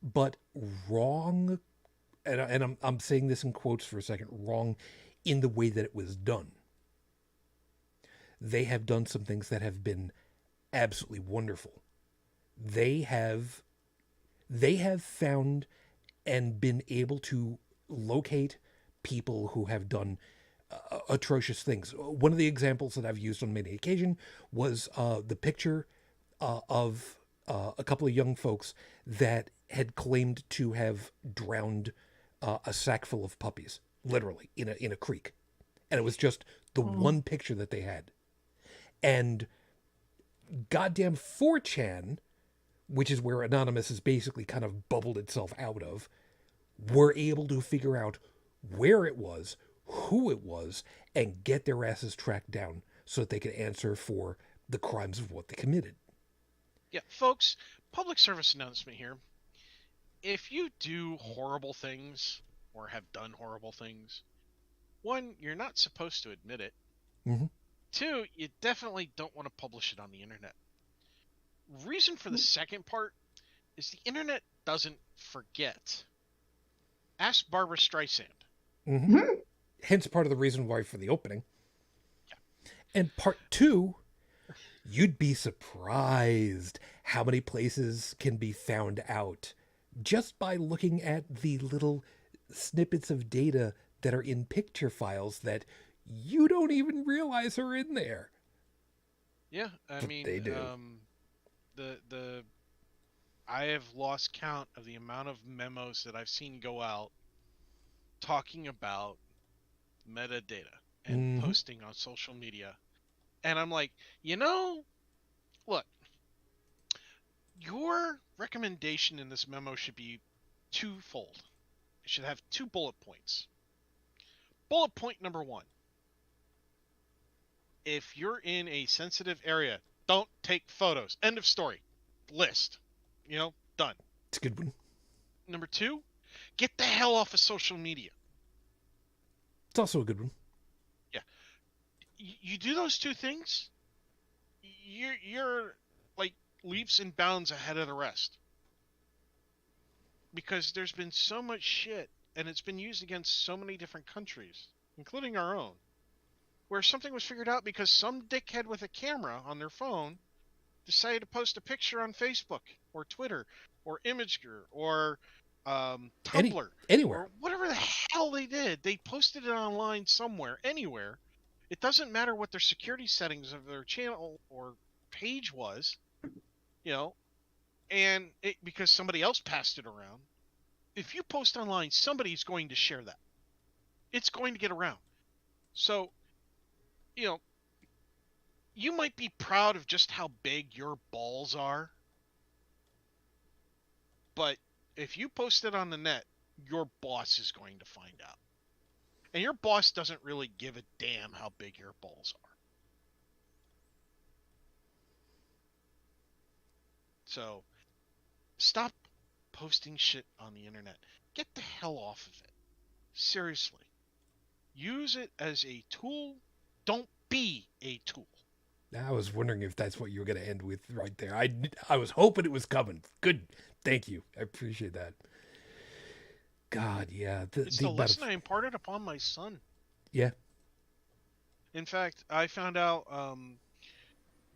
but wrong. And I'm saying this in quotes for a second. Wrong in the way that it was done. They have done some things that have been absolutely wonderful. They have found and been able to locate people who have done atrocious things. One of the examples that I've used on many occasions was the picture of a couple of young folks that had claimed to have drowned a sack full of puppies, literally in a creek, and it was just the one picture that they had. And goddamn 4chan, which is where Anonymous has basically kind of bubbled itself out of, were able to figure out where it was, who it was, and get their asses tracked down so that they could answer for the crimes of what they committed. Yeah, folks, public service announcement here. If you do horrible things or have done horrible things, one, you're not supposed to admit it. Mm-hmm. Two, you definitely don't want to publish it on the internet. Reason for the second part is the internet doesn't forget. Ask Barbara Streisand. Mm-hmm. Hence part of the reason why for the opening. Yeah. And part two, you'd be surprised how many places can be found out just by looking at the little snippets of data that are in picture files that you don't even realize are in there. Yeah, I But mean, they do. I have lost count of the amount of memos that I've seen go out talking about metadata and posting on social media. And I'm like, look, your recommendation in this memo should be twofold. It should have 2 bullet points. Bullet point number 1. If you're in a sensitive area, don't take photos. End of story. List. Done. It's a good one. Number 2, get the hell off of social media. It's also a good one. Yeah. You do those 2 things, you're like leaps and bounds ahead of the rest. Because there's been so much shit, and it's been used against so many different countries, including our own, where something was figured out because some dickhead with a camera on their phone decided to post a picture on Facebook or Twitter or Imgur or Tumblr Anywhere. or whatever the hell they did. They posted it online somewhere, anywhere. It doesn't matter what their security settings of their channel or page was, and because somebody else passed it around. If you post online, somebody's going to share that. It's going to get around. So, you might be proud of just how big your balls are, but if you post it on the net, your boss is going to find out. And your boss doesn't really give a damn how big your balls are. So, stop posting shit on the internet. Get the hell off of it. Seriously. Use it as a tool. Don't be a tool. I was wondering if that's what you were going to end with right there. I was hoping it was coming. Good. Thank you. I appreciate that. God, yeah. It's the lesson I imparted upon my son. Yeah. In fact, I found out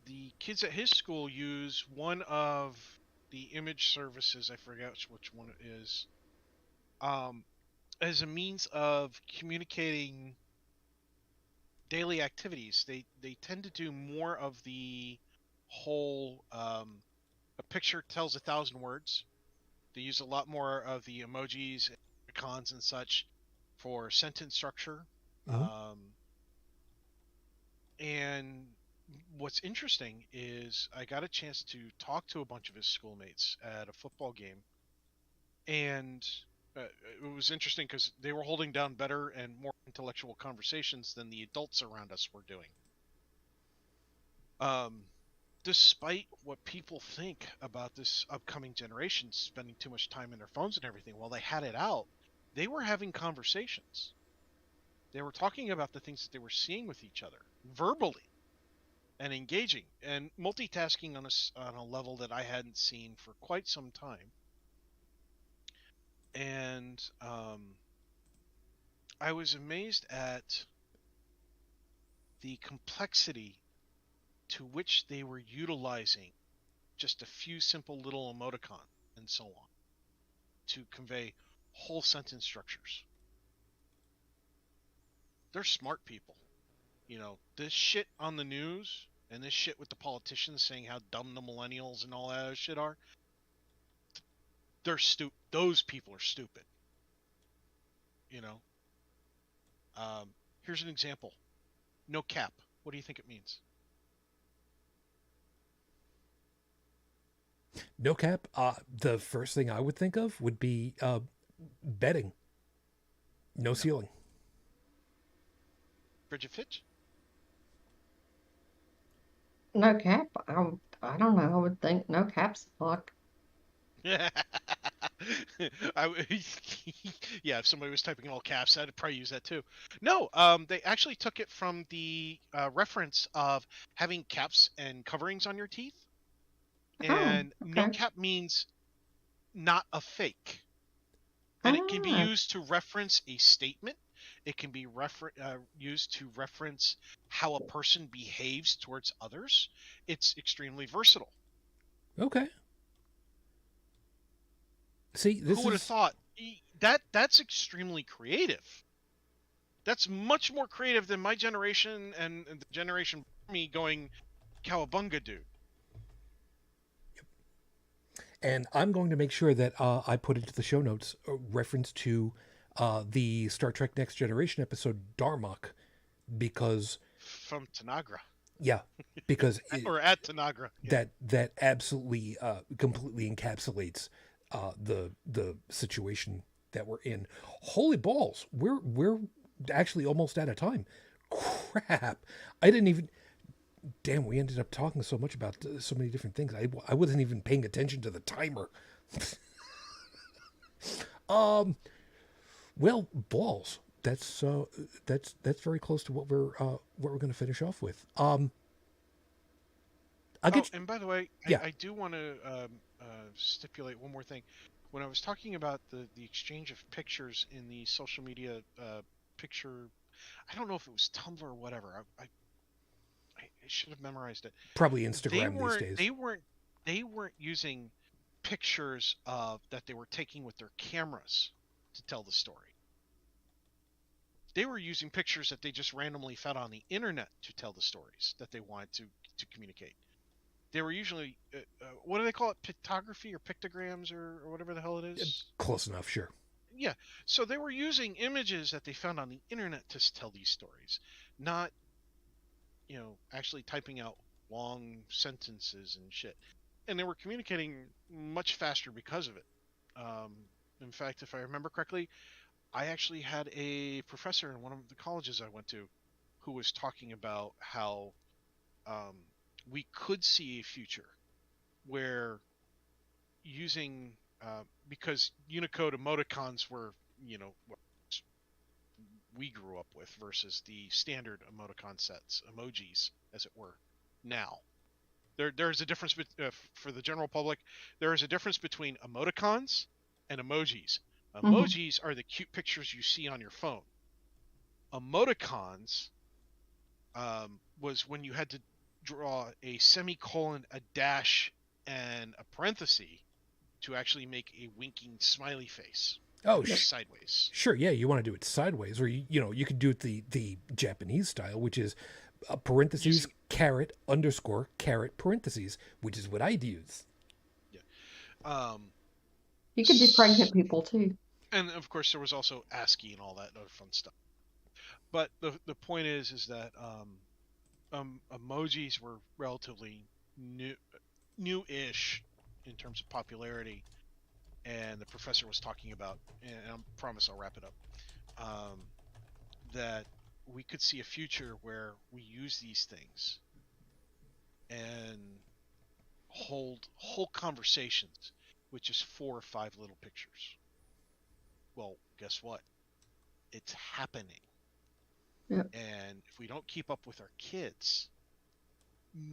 the kids at his school use one of the image services, I forget which one it is, as a means of communicating daily activities. They tend to do more of the whole a picture tells 1,000 words. They use a lot more of the emojis and icons and such for sentence structure. And what's interesting is I got a chance to talk to a bunch of his schoolmates at a football game, and it was interesting because they were holding down better and more intellectual conversations than the adults around us were doing. Despite what people think about this upcoming generation spending too much time in their phones and everything, while they had it out, they were having conversations. They were talking about the things that they were seeing with each other, verbally, and engaging, and multitasking on a level that I hadn't seen for quite some time. And I was amazed at the complexity to which they were utilizing just a few simple little emoticon and so on to convey whole sentence structures. They're smart people. This shit on the news and this shit with the politicians saying how dumb the millennials and all that other shit are, they're stupid. Those people are stupid. Here's an example. No cap. What do you think it means? No cap. The first thing I would think of would be bedding. No ceiling. Bridget Fitch? No cap. I don't know. I would think no caps lock. Yeah, if somebody was typing in all caps, I'd probably use that too. No, they actually took it from the reference of having caps and coverings on your teeth, Oh, and no okay. cap means not a fake, and it can be Ah, used to reference a statement. It can be used to reference how a person behaves towards others. It's extremely versatile. Okay. See, Who this would have is thought that's extremely creative? That's much more creative than my generation and the generation before me going cowabunga, dude. and I'm going to make sure that I put into the show notes a reference to the Star Trek Next Generation episode Darmok, because From Tanagra. yeah, because Or at Tanagra. Yeah. that absolutely completely encapsulates the situation that we're in. Holy balls, we're actually almost out of time. Crap, I didn't even. Damn, we ended up talking so much about so many different things. I wasn't even paying attention to the timer. Well, balls. That's very close to what we're going to finish off with. I'll Oh, get you, and by the way, yeah, I do want to stipulate one more thing. When I was talking about the exchange of pictures in the social media picture, I don't know if it was Tumblr or whatever. I should have memorized it. probably They Instagram these weren't days. they weren't they weren't using pictures of that they were taking with their cameras to tell the story. They were using pictures that they just randomly found on the internet to tell the stories that they wanted to communicate. They were usually what do they call it, pictography or pictograms or whatever the hell it is. Close enough, sure. Yeah, so they were using images that they found on the internet to tell these stories, not actually typing out long sentences and shit. And they were communicating much faster because of it. Um, in fact, if I remember correctly, I actually had a professor in one of the colleges I went to who was talking about how um, we could see a future where using because Unicode emoticons were what we grew up with versus the standard emoticon sets, emojis as it were. Now there's a difference for the general public. There is a difference between emoticons and emojis. hmm. Emojis are the cute pictures you see on your phone. Emoticons was when you had to draw a semicolon, a dash, and a parenthesis to actually make a winking smiley face, Oh, Yep. sideways. sure, yeah. You want to do it sideways, or you could do it the Japanese style, which is parentheses Using caret underscore caret parentheses, which is what I'd use. yeah. Um, You could do pregnant people too. and of course there was also ASCII and all that other fun stuff. But the point is that emojis were relatively new-ish in terms of popularity, and the professor was talking about, and I promise I'll wrap it up, um, that we could see a future where we use these things and hold whole conversations with just 4 or 5 little pictures. Well, guess what? It's happening. Yep. And if we don't keep up with our kids,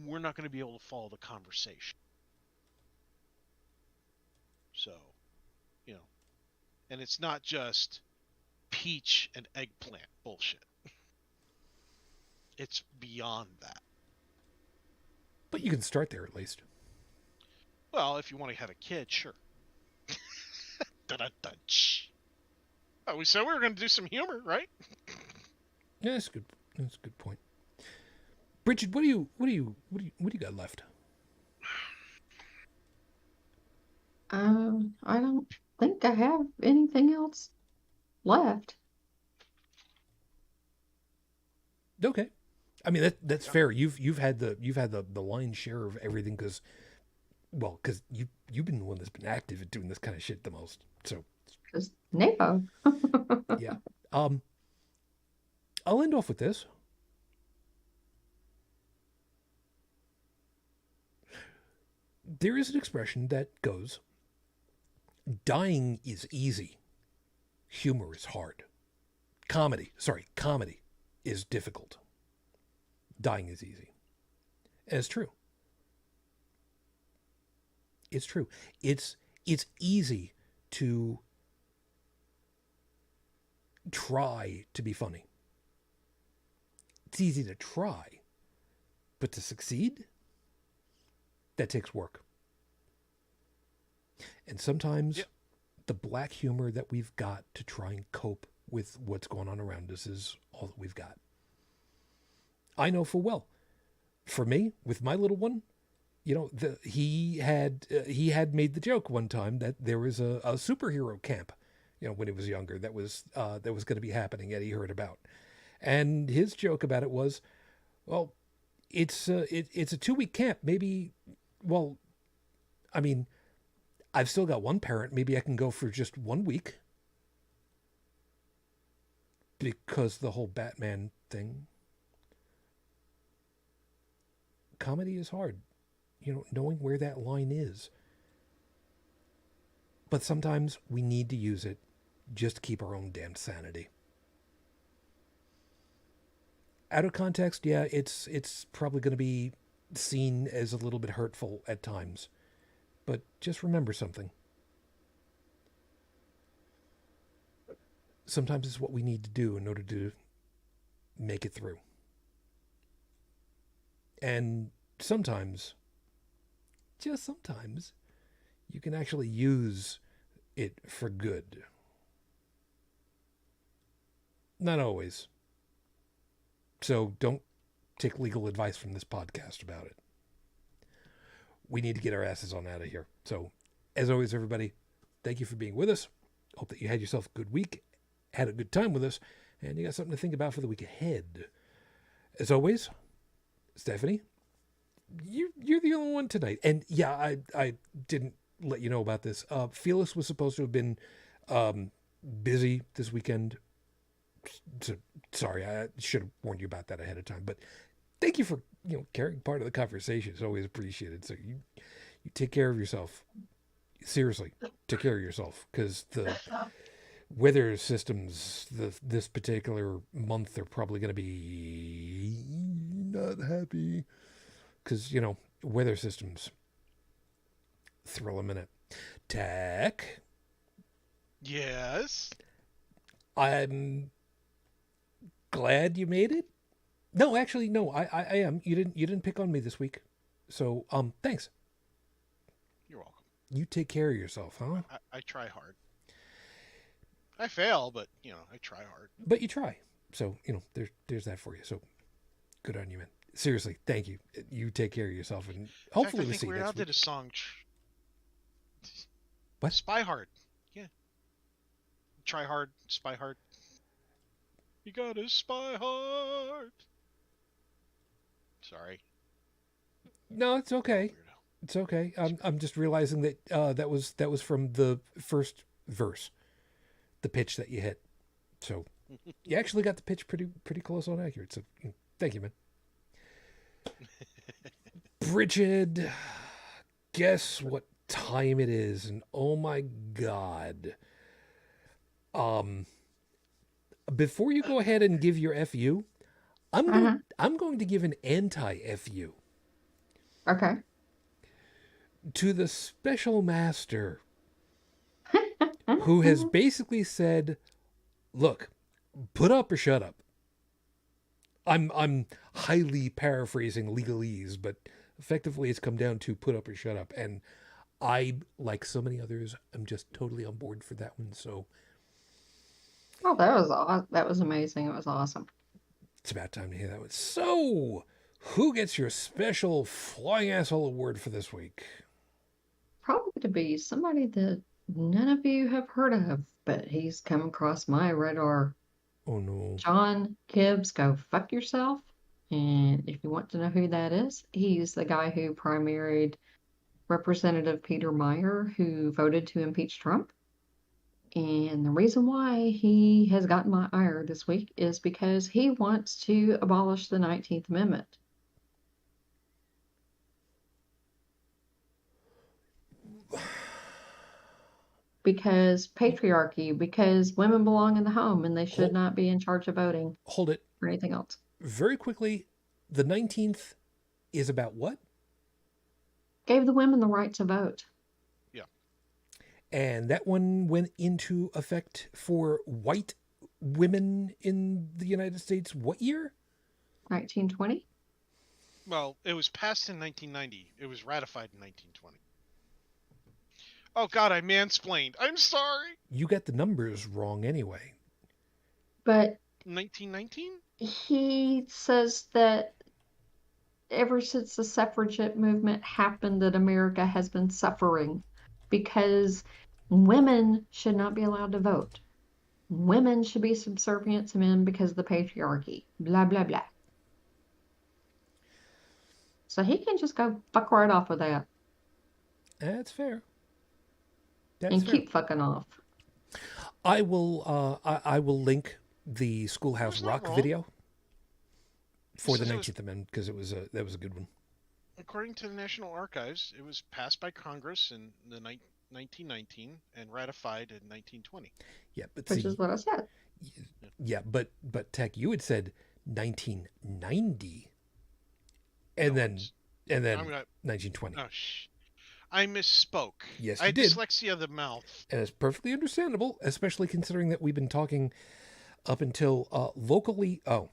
we're not going to be able to follow the conversation. So, you know, and it's not just peach and eggplant bullshit. It's beyond that. But you can start there at least. Well, if you want to have a kid, sure. Dun-dun-dun. Oh, we said we were going to do some humor, right? Yeah, that's good. That's a good point. Bridget, what do you got left? I don't think I have anything else left. Okay, I mean that's Yeah. fair. You've had the lion's share of everything because you've been the one that's been active at doing this kind of shit the most. So Because NAFO. yeah, um, I'll end off with this. There is an expression that goes, dying is easy, humor is hard. Comedy is difficult. Dying is easy. And it's true. It's true. It's easy to try to be funny. It's easy to try, but to succeed, that takes work. And sometimes the black humor that we've got to try and cope with what's going on around us is all that we've got. I know full well. For me, with my little one, you know, he had made the joke one time that there was a superhero camp, you know, when he was younger, that was going to be happening that he heard about, and his joke about it was, well, it's a 2-week camp, maybe. Well, I mean, I've still got one parent. Maybe I can go for just 1 week, because the whole Batman thing. Comedy is hard, you know, knowing where that line is. But sometimes we need to use it just to keep our own damned sanity. Out of context, yeah, it's probably going to be seen as a little bit hurtful at times. But just remember something. Sometimes it's what we need to do in order to make it through. And sometimes, just sometimes, you can actually use it for good. Not always. So don't take legal advice from this podcast about it. We need to get our asses on out of here. So, as always, everybody, thank you for being with us. Hope that you had yourself a good week, had a good time with us, and you got something to think about for the week ahead. As always, Stephanie, you're the only one tonight. And yeah, I didn't let you know about this. Felix was supposed to have been busy this weekend. So, sorry, I should have warned you about that ahead of time. But thank you for, you know, carrying part of the conversation. It's always appreciated. So you take care of yourself. Seriously, take care of yourself, because the weather systems this particular month are probably going to be not happy, because, you know, weather systems thrill a minute. Tech. Yes. I'm glad you made it. No, actually, no. I am. You didn't pick on me this week, so thanks. You're welcome. You take care of yourself, huh? I try hard. I fail, but, you know, I try hard. But you try. So, you know, there's that for you. So, good on you, man. Seriously, thank you. You take care of yourself, and hopefully In fact, I think we'll see you Weird Al next week. did a song. What? Spy hard. Yeah. Try hard, spy hard. You gotta spy hard. Sorry. No, it's okay. Weird Al. It's okay. I'm just realizing that that was from the first verse, the pitch that you hit. So you actually got the pitch pretty close on accurate. So thank you, man. Bridget, guess what time it is? And oh my God. Before you go ahead and give your FU, I'm going to give an anti-FU. Okay. To the special master, who has basically said, look, put up or shut up. I'm highly paraphrasing legalese, but effectively it's come down to put up or shut up. And I, like so many others, I'm just totally on board for that one. So Oh, that was amazing. It was awesome. it's about time to hear that one. So who gets your special flying asshole award for this week? Probably to be somebody that none of you have heard of, but he's come across my radar. Oh no. John Gibbs, go fuck yourself. And if you want to know who that is, he's the guy who primaried Representative Peter Meyer, who voted to impeach Trump. And the reason why he has gotten my ire this week is because he wants to abolish the 19th Amendment. because patriarchy, because women belong in the home and they should not be in charge of voting Hold it. or anything else. Very quickly, the 19th is about what? Gave the women the right to vote. Yeah. And that one went into effect for white women in the United States what year? 1920? Well, it was passed in 1990. It was ratified in 1920. Oh God, I mansplained. I'm sorry. You got the numbers wrong anyway. But 1919? he says that ever since the suffragette movement happened, that America has been suffering because women should not be allowed to vote. Women should be subservient to men because of the patriarchy. Blah, blah, blah. So he can just go fuck right off with that. That's fair. That's and fair. keep fucking off. I will link the Schoolhouse That's not Rock wrong. video for the Says it was- 19th Amendment because that was a good one. According to the National Archives, it was passed by Congress in the 1919 and ratified in 1920. Yeah, but Which see, is what I said. yeah, but Tech, you had said 1990, and No, then it's- and then I'm gonna- 1920, Oh, I misspoke. Yes, I you had did. dyslexia of the mouth. and it's perfectly understandable, especially considering that we've been talking up until locally. Oh,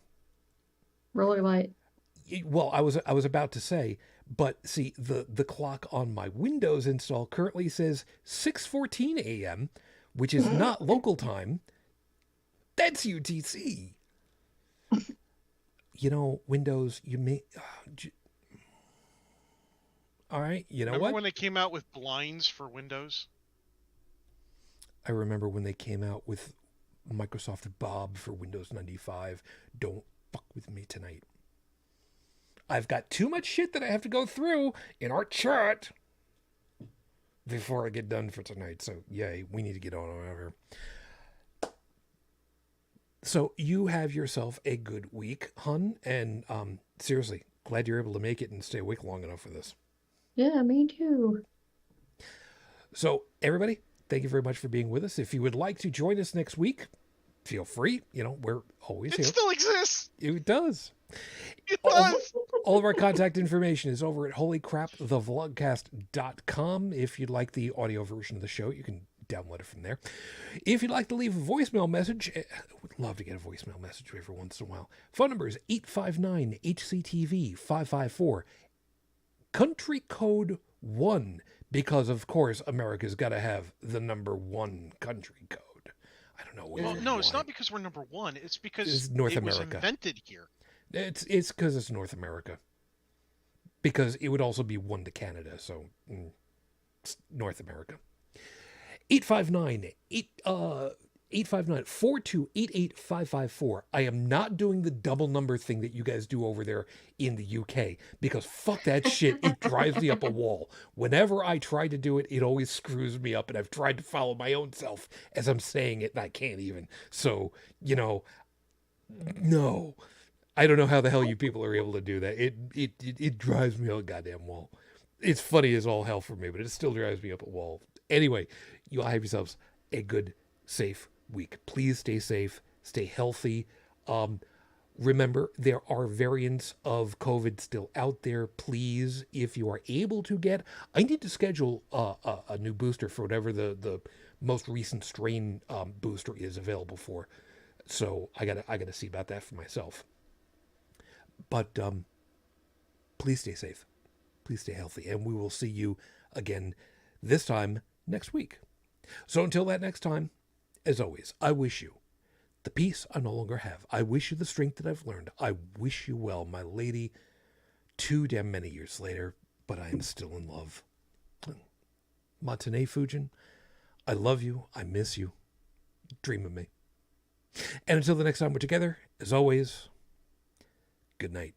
Really late. well, I was about to say, but see, the clock on my Windows install currently says 6:14 a.m., which is not local time. That's UTC. You know, Windows, you may. All right, you know Remember what? when they came out with blinds for Windows? I remember when they came out with Microsoft Bob for Windows 95. Don't fuck with me tonight. I've got too much shit that I have to go through in our chat before I get done for tonight. So, yay, we need to get on over. So, you have yourself a good week, hun, and seriously, glad you're able to make it and stay awake long enough for this. Yeah, me too. So, everybody, thank you very much for being with us. If you would like to join us next week, feel free. You know, we're always It here. still exists. It does. It Oh, does. All of our contact information is over at holycrapthevlogcast.com. If you'd like the audio version of the show, you can download it from there. If you'd like to leave a voicemail message, I would love to get a voicemail message every once in a while. Phone number is 859-HCTV-554. Country code 1, because of course America's got to have the number 1 country code. I don't know. Well, no, it's not because we're number one. It's because It's North it was America. invented here. It's because it's North America. Because it would also be 1 to Canada, so it's North America. 859-4288554. I am not doing the double number thing that you guys do over there in the UK, because fuck that shit. It drives me up a wall. Whenever I try to do it, it always screws me up, and I've tried to follow my own self as I'm saying it, and I can't even. So, you know, no. I don't know how the hell you people are able to do that. It drives me up a goddamn wall. It's funny as all hell for me, but it still drives me up a wall. Anyway, you all have yourselves a good, safe week. Please stay safe, stay healthy. Remember, there are variants of COVID still out there. Please, if you are able to get, I need to schedule a new booster for whatever the most recent strain booster is available for. So I gotta see about that for myself. But please stay safe. Please stay healthy. And we will see you again this time next week. So until that next time, as always, I wish you the peace I no longer have. I wish you the strength that I've learned. I wish you well, my lady, too damn many years later, but I am still in love. Matane Fujin, I love you. I miss you. Dream of me. And until the next time we're together, as always, good night.